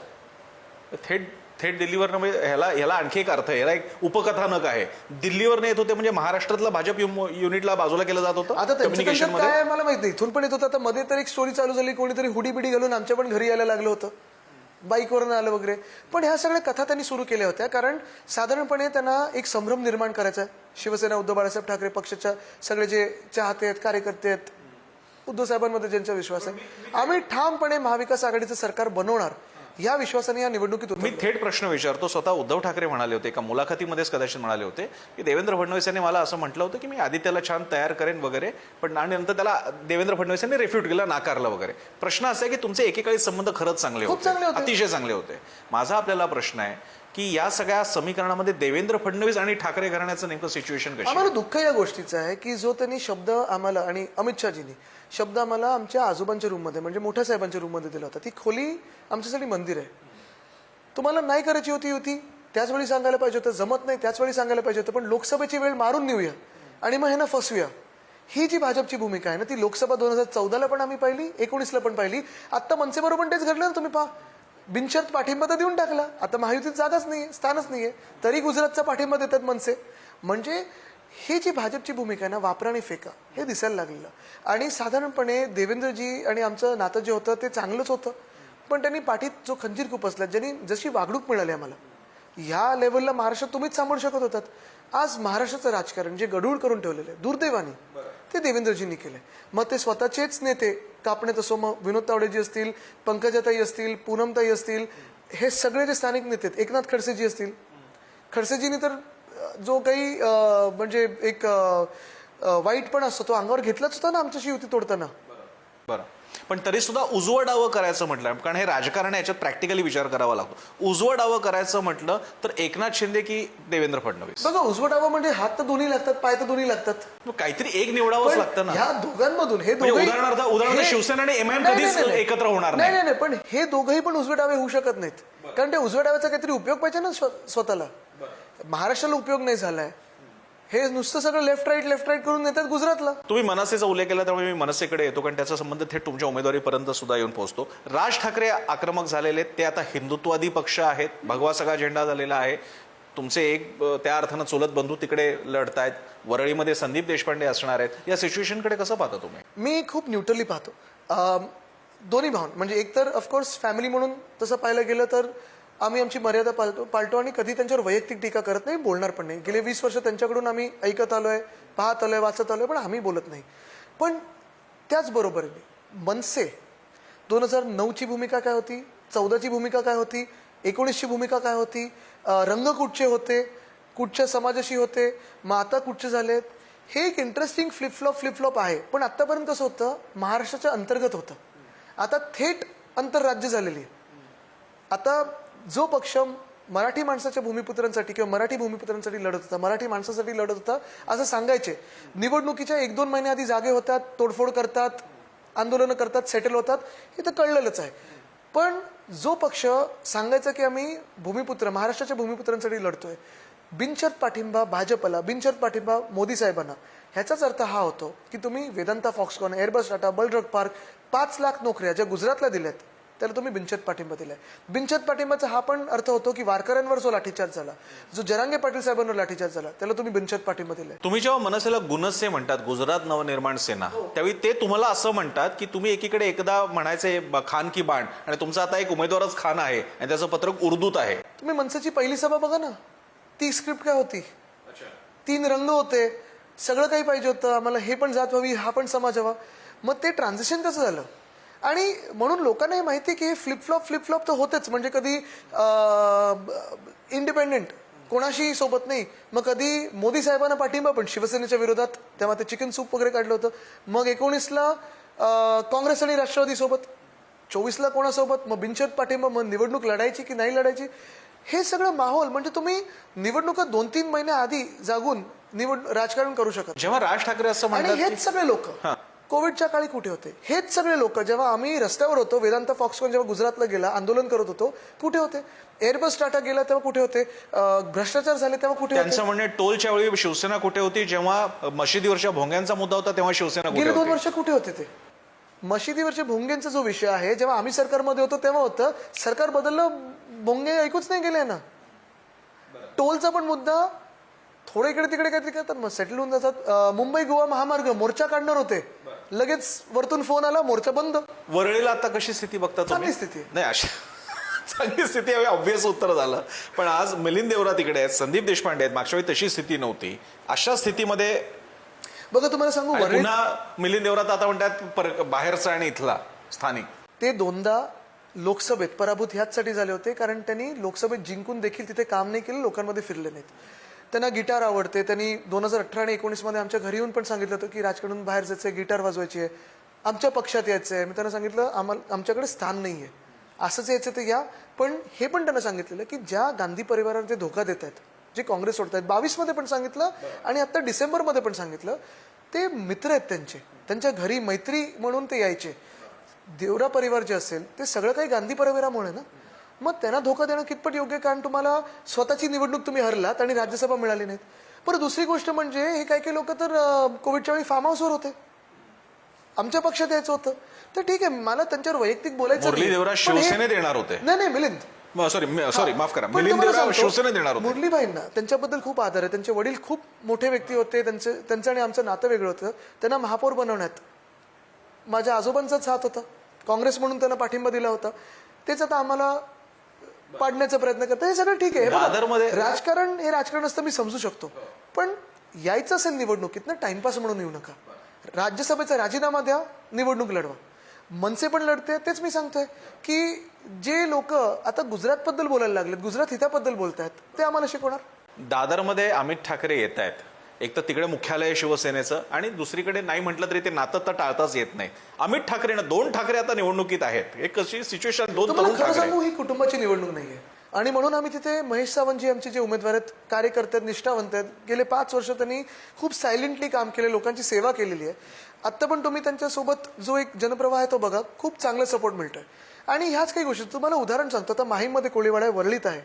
करू. थेट दिल्लीवर म्हणजे ह्याला आणखी एक अर्थ आहे, ह्याला एक उपकथानक आहे. दिल्लीवर येत होते म्हणजे महाराष्ट्रातलं भाजप युनिटला बाजूला केलं जात होतं. आता त्यांचं काय मला माहित नाही, इथून पण येत होतं. आता मध्ये तर एक स्टोरी चालू झाली, कोणीतरी हुडी बिडी घालून आमच्या पण घरी यायला लागलं होतं, बाईकवरून आलं वगैरे. पण ह्या सगळ्या कथा त्यांनी सुरू केल्या होत्या, कारण साधारणपणे त्यांना एक संभ्रम निर्माण करायचा आहे. शिवसेना, उद्धव बाळासाहेब ठाकरे पक्षाच्या सगळे जे चाहते आहेत, कार्यकर्ते आहेत, उद्धव साहेबांमध्ये ज्यांचा विश्वास आहे, आम्ही ठामपणे महाविकास आघाडीचं सरकार बनवणार, या विश्वासाने या निवडणुकीत मी थेट प्रश्न विचारतो. स्वतः उद्धव ठाकरे म्हणाले होते, एका मुलाखतीमध्येच कदाचित म्हणाले होते की देवेंद्र फडणवीस यांनी मला असं म्हटलं होतं की मी आदित्यला छान तयार करेन वगैरे, पण आणि नंतर त्याला देवेंद्र फडणवीस यांनी रिफ्यूट केलं, नाकारलं वगैरे. प्रश्न असा आहे की तुमचे एकेकाळी संबंध खरंच चांगले होते, अतिशय चांगले होते. माझा आपल्याला प्रश्न आहे की या सगळ्या समीकरणामध्ये देवेंद्र फडणवीस आणि ठाकरे घराण्याचं नेमकं सिच्युएशन कशी आम्हाला दुःख या गोष्टीचं आहे की जो त्यांनी शब्द आम्हाला आणि अमित शहाजींनी शब्द आम्हाला आमच्या आजोबांच्या रूममध्ये म्हणजे मोठ्या साहेबांच्या रूममध्ये दिला होता, ती खोली आमच्यासाठी मंदिर आहे. तुम्हाला नाही करायची होती युती त्याच वेळी सांगायला पाहिजे होतं, जमत नाही त्याच वेळी सांगायला पाहिजे होतं, पण लोकसभेची वेळ मारून नेऊया आणि मग ह्यांना फसवूया. ही जी भाजपची भूमिका आहे ना, ती लोकसभा 2014ला पण आम्ही पाहिली, 19ला पण पाहिली. आता मनसेबरोबर पण तेच घडलं ना. तुम्ही पहा, बिनशर्त पाठिंबा तर देऊन टाकला, आता महायुतीत जागाच नाहीये, स्थानच नाहीये, तरी गुजरातचा पाठिंबा देतात मनसे. म्हणजे ही जी भाजपची भूमिका आहे ना, वापरा आणि फेका, हे दिसायला लागलेलं. आणि साधारणपणे देवेंद्रजी आणि आमचं नातं जे होतं ते चांगलंच होतं, पण त्यांनी पाठीत जो खंजीर खुपसला, ज्यांनी जशी वागणूक मिळाली आम्हाला, या लेवलला महाराष्ट्र तुम्हीच सांभाळू शकत होतात. आज महाराष्ट्राचं राजकारण जे गढूळ करून ठेवलेलं आहे दुर्दैवाने, ते देवेंद्रजींनी केलंय. मग ते स्वतःचेच नेते कापण्यात असो, मग विनोद तावडेजी असतील, पंकजाताई असतील, पूनमताई असतील, हे सगळे जे स्थानिक नेते आहेत, एकनाथ खडसेजी असतील, खडसेजींनी तर जो काही म्हणजे एक वाईटपणा असतो तो अंगावर घेतलाच होता ना आमच्याशी युती तोडताना. बरं, पण तरी सुद्धा उजवं डावं करायचं म्हटलं, कारण हे राजकारण आहे, याच्यात प्रॅक्टिकली विचार करावा लागतो. उजवं डावं करायचं म्हटलं तर एकनाथ शिंदे की देवेंद्र फडणवीस? बघा, उजवं डावं म्हणजे हात तर दोन्ही लागतात, पाय तर दोन्ही लागतात, मग काहीतरी एक निवडावंच लागतं ना. ह्या दोघांमधून हे म्हणजे दोघंही- उदाहरणार्थ हे- शिवसेना आणि एमआयएम नाही, कधीच नाही, नाही. एकत्र होणार नाही नाही. नाही, पण हे दोघंही पण उजवे डावे होऊ शकत नाहीत, कारण त्या उजव्या डाव्याचा काहीतरी उपयोग पाहिजे ना स्वतःला. महाराष्ट्राला उपयोग नाही झालाय, हे नुसतं सगळं लेफ्ट राईट करून येतात गुजरातला. तुम्ही मनसेचा उल्लेख केला त्यामुळे मी मनसेकडे येतो, कारण त्याचा संबंध थेट तुमच्या उमेदवारीपर्यंत सुद्धा येऊन पोहोचतो. राज ठाकरे आक्रमक झालेले आहेत, ते आता हिंदुत्ववादी पक्ष आहेत, भगवा सगळा झेंडा झालेला आहे. तुमचे एक त्या अर्थानं चुलत बंधू तिकडे लढतायत, वरळीमध्ये संदीप देशपांडे असणार आहेत. या सिच्युएशनकडे कसं पाहता तुम्ही? मी खूप न्यूट्रली पाहतो दोन्ही भावना. म्हणजे एकतर ऑफकोर्स फॅमिली म्हणून तसं पाहायला गेलं तर आम्ही आमची मर्यादा पाळतो आणि कधी त्यांच्यावर वैयक्तिक टीका करत नाही, बोलणार पण नाही. गेले 20 वर्ष त्यांच्याकडून आम्ही ऐकत आलोय, पाहत आलोय, वाचत आलोय, पण आम्ही बोलत नाही. पण त्याचबरोबर मनसे 2009ची भूमिका काय होती, 14ची भूमिका काय होती, 19ची भूमिका काय होती, रंग कुठचे होते, कुठच्या समाजाशी होते, मग आता कुठचे झालेत, हे एक इंटरेस्टिंग फ्लिपफ्लॉप आहे. पण आतापर्यंत कसं होतं, महाराष्ट्राच्या अंतर्गत होतं, आता थेट आंतरराज्य झालेली आहे. आता जो पक्ष मराठी माणसाच्या भूमिपुत्रांसाठी किंवा मराठी भूमिपुत्रांसाठी लढत होता, मराठी माणसासाठी लढत होता असं सांगायचे, निवडणुकीच्या 1-2 महिने आधी जागे होतात, तोडफोड करतात, आंदोलनं करतात, सेटल होतात, हे तर कळलेलंच आहे. पण जो पक्ष सांगायचा की आम्ही भूमिपुत्र महाराष्ट्राच्या भूमिपुत्रांसाठी लढतोय, बिनशर्त पाठिंबा भाजपला, बिनशर्त पाठिंबा मोदी साहेबांना, ह्याचाच अर्थ हा होतो की तुम्ही वेदांता, फॉक्सकॉन, एअरबस, टाटा, बलरग पार्क, 5 लाख नोकऱ्या ज्या गुजरातला दिल्यात त्याला तुम्ही बिनशर्त पाठिंबा दिलाय. बिनशर्त पाठिंबाचा हा पण अर्थ होतो की वारकऱ्यांवर जो लाठीचार्ज झाला, जो जरांगे पाटील साहेबांवर लाठीचार्ज झाला, त्याला तुम्ही बिनशर्त पाठिंबा दिलाय. तुम्ही जेव्हा मनसेला गुणसे म्हणतात, गुजरात नवनिर्माण सेना, त्यावेळी ते तुम्हाला असं म्हणतात की तुम्ही एकीकडे एकदा म्हणायचे खान की बाण, आणि तुमचा आता एक उमेदवारच खान आहे आणि त्याचं पत्रक उर्दूत आहे. तुम्ही मनसेची पहिली सभा बघा ना, ती स्क्रिप्ट काय होती, 3 रंग होते, सगळं काही पाहिजे होतं आम्हाला, हे पण जात व्हावी, हा पण समाज हवा. मग ते ट्रान्झिशन कसं झालं? आणि म्हणून लोकांना हे माहिती आहे की हे फ्लिपफ्लॉप तर होतेच. म्हणजे कधी इंडिपेंडेंट कोणाशी सोबत नाही, मग कधी मोदी साहेबांना पाठिंबा पण शिवसेनेच्या विरोधात, तेव्हा ते चिकन सूप वगैरे काढलं होतं. मग 19ला काँग्रेस आणि राष्ट्रवादी सोबत, 24ला कोणासोबत, मग बिनशर्त पाठिंबा, मग निवडणूक लढायची की नाही लढायची, हे सगळं माहोल. म्हणजे तुम्ही निवडणुका 2-3 महिन्या आधी जागून राजकारण करू शकत. जेव्हा राज ठाकरे असं आणि म्हणतात हेच सगळे लोक कोविडच्या काळी कुठे होते? हेच सगळे लोक जेव्हा आम्ही रस्त्यावर होतो, वेदांता, फॉक्सकॉन जेव्हा गुजरातला गेला, आंदोलन करत होतो, कुठे होते? एअरबस, टाटा गेला तेव्हा कुठे होते? भ्रष्टाचार झाले तेव्हा कुठे होते? त्यांचं म्हणणे टोलच्या वेळी शिवसेना कुठे होती, जेव्हा मशिदीवरच्या भोंग्यांचा मुद्दा होता तेव्हा शिवसेना कुठे गेले 2 होती? वर्ष कुठे होते ते? मशिदीवरच्या भोंग्यांचा जो विषय आहे, जेव्हा आम्ही सरकारमध्ये होतो तेव्हा होतं, सरकार बदललं, भोंगे ऐकूच नाही गेले ना. टोलचा पण मुद्दा थोडं इकडे तिकडे काहीतरी करतात, मग सेटल होऊन जातात. मुंबई गोवा महामार्ग मोर्चा काढणार होते, लगेच वरतून फोन आला, मोर्चा बंद. वरळीला आता कशी स्थिती बघता तुम्ही? चांगली स्थिती आहे. नाही, अशी चांगली स्थिती आहे, ऑब्व्हियस उत्तर झालं. पण आज मिलिंद देवरा तिकडे आहेत, संदीप देशपांडे आहेत, मागच्या वेळी तशी स्थिती नव्हती. अशा स्थितीमध्ये बघा तुम्हाला सांगू, आणि वरळीत पुन्हा मिलिंद देवरा आता म्हणतात बाहेरचा आणि इथला स्थानिक, ते 2दा लोकसभेत पराभूत ह्याचसाठी झाले होते कारण त्यांनी लोकसभेत जिंकून देखील तिथे काम नाही केलं, लोकांमध्ये फिरले नाहीत. त्यांना गिटार आवडते, त्यांनी 2018 आणि 19मध्ये आमच्या घरी येऊन पण सांगितलं होतं की राजकारण बाहेर जायचंय, गिटार वाजवायची आहे, आमच्या पक्षात यायचंय. मी त्यांना सांगितलं आम्हाला आमच्याकडे स्थान नाहीये, असंच यायचं तर या. पण हे पण त्यांना सांगितलेलं की ज्या गांधी परिवाराला ते धोका देत आहेत, जे काँग्रेस सोडत आहेत, 22 मध्ये पण सांगितलं आणि आता डिसेंबरमध्ये पण सांगितलं, ते मित्र आहेत त्यांचे, त्यांच्या घरी मैत्री म्हणून ते यायचे. देवरा परिवार जे असेल ते सगळं काही गांधी परिवारामुळे ना, मग त्यांना धोका देणं कितपत योग्य? कारण तुम्हाला स्वतःची निवडणूक तुम्ही हरलात आणि राज्यसभा मिळाली नाहीत. बरं, दुसरी गोष्ट म्हणजे हे काही काही लोक तर कोविडच्या वेळी फार्म हाऊसवर होते, आमच्या पक्षात यायचं होतं. तर ठीक आहे, मला त्यांच्यावर वैयक्तिक बोलायचं मुरली नाही. देवरा पण हे- शिवसेनेत येणार होते. नाही मिलिंद, सॉरी माफ करा, पण मिलिंद तुम्हाला देवरा सांगतो, शिवसेनेत येणार होते. मुरलीभाईंना त्यांच्याबद्दल खूप आदर आहे. त्यांचे वडील खूप मोठे व्यक्ती होते, त्यांचं आणि आमचं नातं वेगळं होतं. त्यांना महापौर बनवण्यात माझ्या आजोबांचाच हात होता. काँग्रेस म्हणून त्यांना पाठिंबा दिला होता. तेच आता आम्हाला पाडण्याचा प्रयत्न करतात. हे सगळं ठीक आहे. दादरमध्ये- राजकारण हे राजकारण असतं, मी समजू शकतो. पण यायचं असेल निवडणुकीत ना, टाइमपास म्हणून येऊ नका. राज्यसभेचा राजीनामा द्या, निवडणूक लढवा. मनसे पण लढते. तेच मी सांगतोय की जे लोक आता गुजरात बद्दल बोलायला लागलेत, गुजरात हिताबद्दल बोलतायत, ते आम्हाला शिकवणार. दादरमध्ये अमित ठाकरे येत आहेत. एक तर तिकडे मुख्यालय शिवसेनेचं आणि दुसरीकडे नाही म्हटलं तरी ते नातं तर टाळताच येत नाही. अमित ठाकरे, 2 ठाकरे आता निवडणुकीत आहेत. एक कशी सिच्युएशन, 2 तुम्हाला तरुण खरं ठाकरे. सांगू, ही कुटुंबाची निवडणूक नाहीये. आणि म्हणून आम्ही तिथे महेश सावंतजी आमचे जे उमेदवार आहेत, कार्यकर्ते आहेत, निष्ठावंत आहेत. गेले 5 वर्ष त्यांनी खूप सायलेंटली काम केले, लोकांची सेवा केलेली आहे. आत्ता पण तुम्ही त्यांच्यासोबत जो एक जनप्रवाह आहे तो बघा, खूप चांगला सपोर्ट मिळतोय. आणि ह्याच काही गोष्टी तुम्हाला उदाहरण सांगतो. आता माहीममध्ये कोळीवाडा आहे, वरळीत आहे.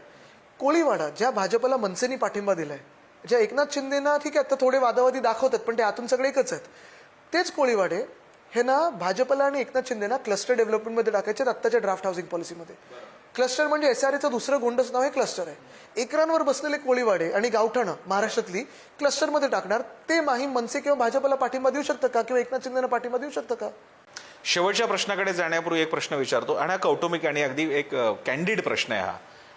कोळीवाडा ज्या भाजपला मनसेनी पाठिंबा दिलाय, ज्या एकनाथ शिंदेना ठीक आहे आता थोडे वादावादी दाखवतात, पण ते आतून सगळे एकच आहेत. तेच कोळीवाडे हे ना भाजपला आणि एकनाथ शिंदेना क्लस्टर डेव्हलपमेंटमध्ये टाकायचे आत्ताच्या ड्राफ्ट हाऊसिंग पॉलिसीमध्ये. क्लस्टर म्हणजे SRAचं दुसरं गोंडच नाव हे क्लस्टर आहे. एकरांवर बसलेले कोळीवाडे आणि गावठाणं महाराष्ट्रातली क्लस्टरमध्ये टाकणार. ते माहीम मनसे किंवा भाजपला पाठिंबा देऊ शकतं का, किंवा एकनाथ शिंदेना पाठिंबा देऊ शकतं का? शेवटच्या प्रश्नाकडे जाण्यापूर्वी एक प्रश्न विचारतो, आणि हा कौटुंबिक आणि अगदी एक कॅन्डिड प्रश्न आहे. हा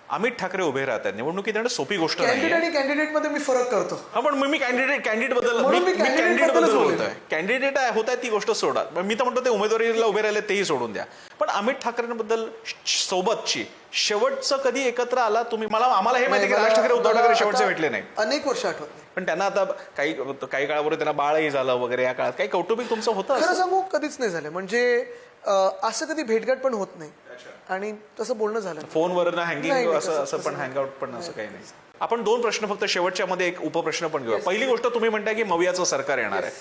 अमित ठाकरे उभे राहतात निवडणुकीत, येणं सोपी गोष्ट नाही. कॅन्डिडेट आणि कॅन्डिडेट मध्ये मी फरक करतो. हा, पण मी कॅन्डिडेट बद्दल म्हणून मी candidate बद्दलच बोलतोय. कॅन्डिडेट होत आहे ती गोष्ट सोडा. मी तर म्हणतो ते उमेदवारीला उभे राहिले तेही सोडून द्या. पण अमित ठाकरेंबद्दल सोबतची शेवटचं कधी एकत्र आला तुम्ही? आम्हाला हे माहिती की राज ठाकरे उद्धव ठाकरे शेवटचे भेटले नाही, अनेक वर्ष आठवत नाही. पण त्यांना आता काही काळापूर्वी त्यांना बाळही झालं वगैरे. या काळात काही कौटुंबिक तुमचं होतं खरं असं? सांगू, कधीच नाही झालं. म्हणजे असं कधी भेटगाठ पण होत नाही आणि तसं बोलणं झालं नाही. फोनवर नाही, हँगिंग असं तसं पण हँगआउट पण असं काही नाही. आपण 2 प्रश्न फक्त शेवटच्या मध्ये एक उपप्रश्न पण घेऊया. पहिली गोष्ट, तुम्ही म्हणताय की मवियाचं सरकार येणार आहे.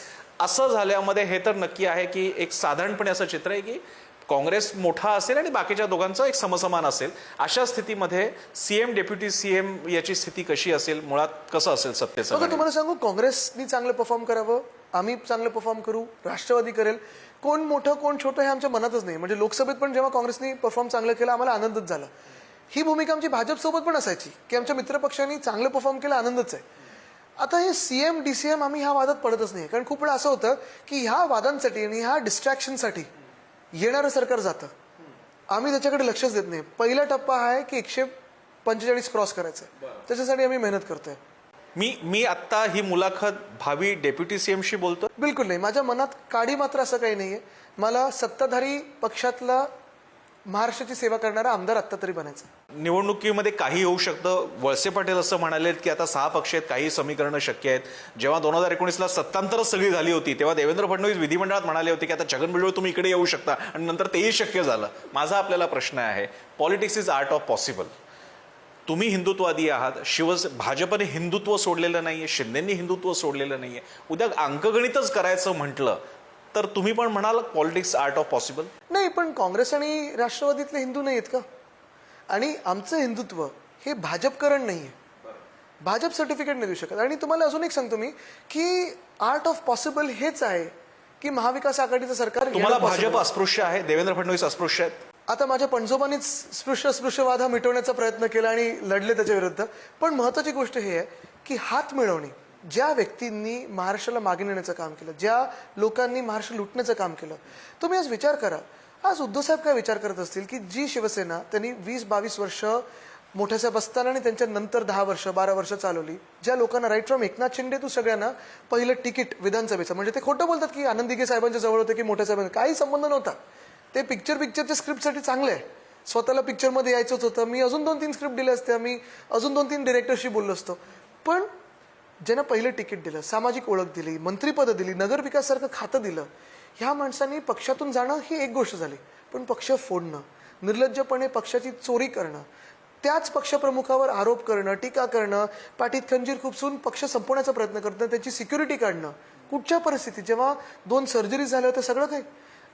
असं झाल्यामध्ये हे तर नक्की आहे की एक साधारणपणे असं चित्र आहे की काँग्रेस मोठा असेल आणि बाकीच्या दोघांचं एक समसमान असेल. अशा स्थितीमध्ये सीएम, डेप्युटी सीएम याची स्थिती कशी असेल, मुळात कसं असेल सत्तेचं? बघा, तुम्हाला सांगू, काँग्रेसनी चांगलं परफॉर्म करावं, आम्ही चांगलं परफॉर्म करू, राष्ट्रवादी करेल. कोण मोठं कोण छोटं हे आमच्या मनातच नाही. म्हणजे लोकसभेत पण जेव्हा काँग्रेसनी परफॉर्म चांगलं केलं, आम्हाला आनंदच झाला. ही भूमिका आमची भाजपसोबत पण असायची की आमच्या मित्रपक्षांनी चांगलं परफॉर्म केलं, आनंदच आहे. आता हे सीएम डीसीएम आम्ही ह्या वादात पडतच नाही. कारण खूप वेळा असं होतं की ह्या वादांसाठी आणि ह्या डिस्ट्रॅक्शनसाठी येणारं सरकार जातं, आम्ही त्याच्याकडे लक्षच देत नाही. पहिला टप्पा हा आहे की 145 क्रॉस करायचं, त्याच्यासाठी आम्ही मेहनत करतोय. मी आत्ता ही मुलाखत भावी डेप्युटी सीएमशी बोलतो? बिलकुल नाही. माझ्या मनात काडी मात्र असं काही नाहीये. मला सत्ताधारी पक्षातला महाराष्ट्राची सेवा करणारा आमदार आत्ता तरी बनायचं. निवडणुकीमध्ये काही होऊ शकतं. वळसे पाटील असं म्हणालेत की आता 6 पक्ष आहेत, काही समीकरणं शक्य आहेत. जेव्हा 2019ला सत्तांतरच सगळी झाली होती, तेव्हा देवेंद्र फडणवीस विधिमंडळात म्हणाले होते की आता छगन भुजबळ तुम्ही इकडे येऊ शकता, आणि नंतर तेही शक्य झालं. माझा आपल्याला प्रश्न आहे, politics is art of possible. तुम्ही हिंदुत्ववादी आहात, भाजपने हिंदुत्व सोडलेलं नाहीये, शिंदेंनी हिंदुत्व सोडलेलं नाहीये. उद्या अंकगणितच करायचं म्हटलं तर तुम्ही पण म्हणाल पॉलिटिक्स आर्ट ऑफ पॉसिबल? नाही, पण काँग्रेस आणि राष्ट्रवादीतले हिंदू नाही आहेत का? आणि आमचं हिंदुत्व हे भाजपकरण नाहीये, भाजप सर्टिफिकेट नाही देऊ शकत. आणि तुम्हाला अजून एक सांगतो मी की आर्ट ऑफ पॉसिबल हेच आहे की महाविकास आघाडीचं सरकार. तुम्हाला भाजप अस्पृश्य आहे, देवेंद्र फडणवीस अस्पृश्य आहेत? आता माझ्या पणजोबानीच स्पृश्यवाद हा मिटवण्याचा प्रयत्न केला आणि लढले त्याच्या विरुद्ध. पण महत्वाची गोष्ट हे आहे की हात मिळवणे, ज्या व्यक्तींनी महाराष्ट्राला मागे नेण्याचं काम केलं, ज्या लोकांनी महाराष्ट्र लुटण्याचं काम केलं, तुम्ही आज विचार करा. आज उद्धव साहेब काय विचार करत असतील की जी शिवसेना त्यांनी 20-22 वर्ष मोठ्या साहेब असताना आणि त्यांच्या नंतर 10 वर्ष 12 वर्ष चालवली, ज्या लोकांना राईट फ्रॉम एकनाथ शिंदे तू सगळ्यांना पहिलं तिकीट विधानसभेचं, म्हणजे ते खोटं बोलतात की आनंद दिघे साहेबांच्या जवळ होते की मोठ्या साहेबांना, काही संबंध नव्हता. ते पिक्चरच्या स्क्रिप्टसाठी चांगले आहे. स्वतःला पिक्चरमध्ये यायचंच होतं. मी अजून 2-3 स्क्रिप्ट दिले असते, मी अजून 2-3 डिरेक्टरशी बोललो असतो. पण ज्यांना पहिलं तिकीट दिलं, सामाजिक ओळख दिली, मंत्रिपदं दिली, नगरविकासासारखं खातं दिलं, ह्या माणसांनी पक्षातून जाणं ही एक गोष्ट झाली. पण पक्ष फोडणं, निर्लज्जपणे पक्षाची चोरी करणं, त्याच पक्षप्रमुखावर आरोप करणं, टीका करणं, पाठीत खंजीर खुपसून पक्ष संपवण्याचा प्रयत्न करणं, त्याची सिक्युरिटी काढणं, कुठच्या परिस्थितीत जेव्हा 2 सर्जरी झाल्या होत्या सगळं काही.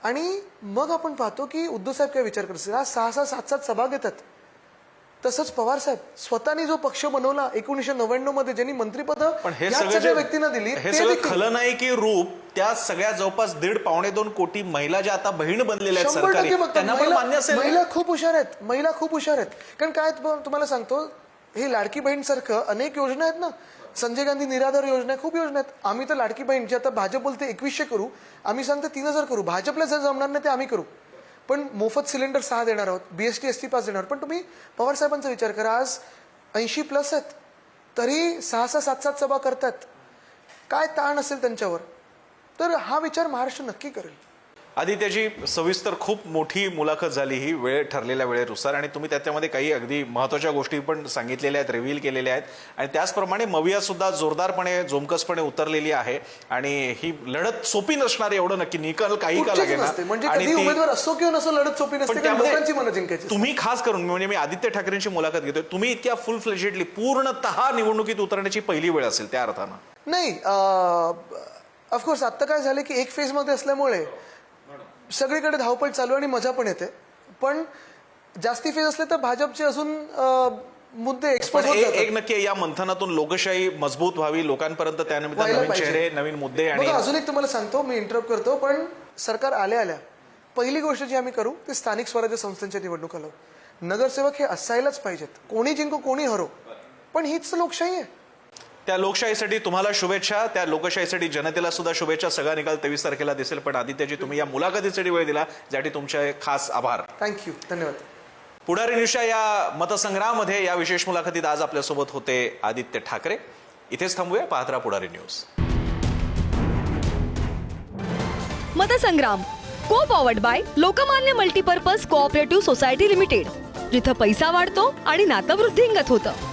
आणि मग आपण पाहतो की उद्धव साहेब काय विचार करतात, आज 6-6, 7-7 सभा घेतात. तसंच पवार साहेब स्वतःनी जो पक्ष बनवला 1999 मध्ये, ज्यांनी मंत्रिपद पण हे सगळ्या सगळं व्यक्तींना दिली, हे ते सगळं देखील खलनायकी रूप त्या सगळ्या जवळपास 1.5-2 कोटी महिला ज्या आता बहीण बनलेल्या आहेत 100% सरकारी, बघतात. त्यांना पण मान्य असेल. महिला खूप हुशार आहेत, महिला खूप हुशार आहेत. कारण काय तुम्हाला सांगतो, हे लाडकी बहीण सारखं अनेक योजना आहेत ना, संजय गांधी निराधार योजना, खूप योजना आहेत. आम्ही तर लाडकी बहीण जी आता भाजप बोलते 2100 करू, आम्ही सांगतो 3000 करू. भाजपला जर जमणार नाही ते आम्ही करू, पण मोफत सिलेंडर 6 देणार आहोत, BST ST पास देणार. पण तुम्ही पवार साहेबांचा विचार करा, आज 80+ आहेत तरी 6-6, 7-7 सभा करतात. काय ताण असेल त्यांच्यावर. तर हा विचार महाराष्ट्र नक्की करेल. आदित्यजी, सविस्तर खूप मोठी मुलाखत झाली ही वेळ ठरलेल्या वेळेनुसार, आणि तुम्ही त्याच्यामध्ये काही अगदी महत्त्वाच्या गोष्टी पण सांगितलेल्या आहेत, रिव्हील केलेल्या आहेत. आणि त्याचप्रमाणे मविया सुद्धा जोरदारपणे जोमकसपणे उतरलेली आहे. आणि ही लढत सोपी नसणार एवढं नक्की, निकाल काही का कुठचीच लागेना. नसते. म्हणजे आणि कधी ती- उमेदवार असो किंवा नसो लढत सोपी नसते, पण कारण त्यामध्ये लोकांची मनं जिंकायची. तुम्ही खास करून, म्हणजे मी आदित्य ठाकरेंची मुलाखत घेतोय, तुम्ही इतक्या फुल फ्लेजेडली पूर्णतः निवडणुकीत उतरण्याची पहिली वेळ असेल त्या अर्थानं. नाही, ऑफकोर्स आता काय झालं की एक फेज मध्ये असल्यामुळे सगळीकडे धावपळ चालू आणि मजा पण येते. पण जास्ती फेज असले तर भाजपचे अजून मुद्दे पण एक्सपोज होत जातात. एक नक्की या मंथनातून लोकशाही मजबूत व्हावी, लोकांपर्यंत त्यानिमित्त व्हायला नवीन पाहिजे. चेहरे, नवीन मुद्दे. आणि बघा, अजून एक तुम्हाला सांगतो, मी इंटरप्ट करतो, पण सरकार आल्या पहिली गोष्ट जी आम्ही करू ते स्थानिक स्वराज्य संस्थांच्या निवडणुका लावू. नगरसेवक हे असायलाच पाहिजेत, कोणी जिंको कोणी हरो, पण हीच लोकशाही आहे. त्या लोकशाहीसाठी तुम्हाला शुभेच्छा, त्या लोकशाहीसाठी जनतेला सुद्धा शुभेच्छा. सगळा निकाल 23 तारखेला दिसेल. पण आदित्यजी, तुम्ही या मुलाखतीसाठी वेळ दिला, ज्यासाठी तुमचे खास आभार. थँक्यू, धन्यवाद. पुढारी न्यूजच्या या मतसंग्राममध्ये या विशेष मुलाखतीत आज आपल्यासोबत होते आदित्य ठाकरे. इथेच थांबूया, पाहत राहा पुढारी न्यूज. मतसंग्राम को powered by Lokmanya multipurpose cooperative society limited, जिथं पैसा वाढतो आणि नातं वृद्धिंगत होतं.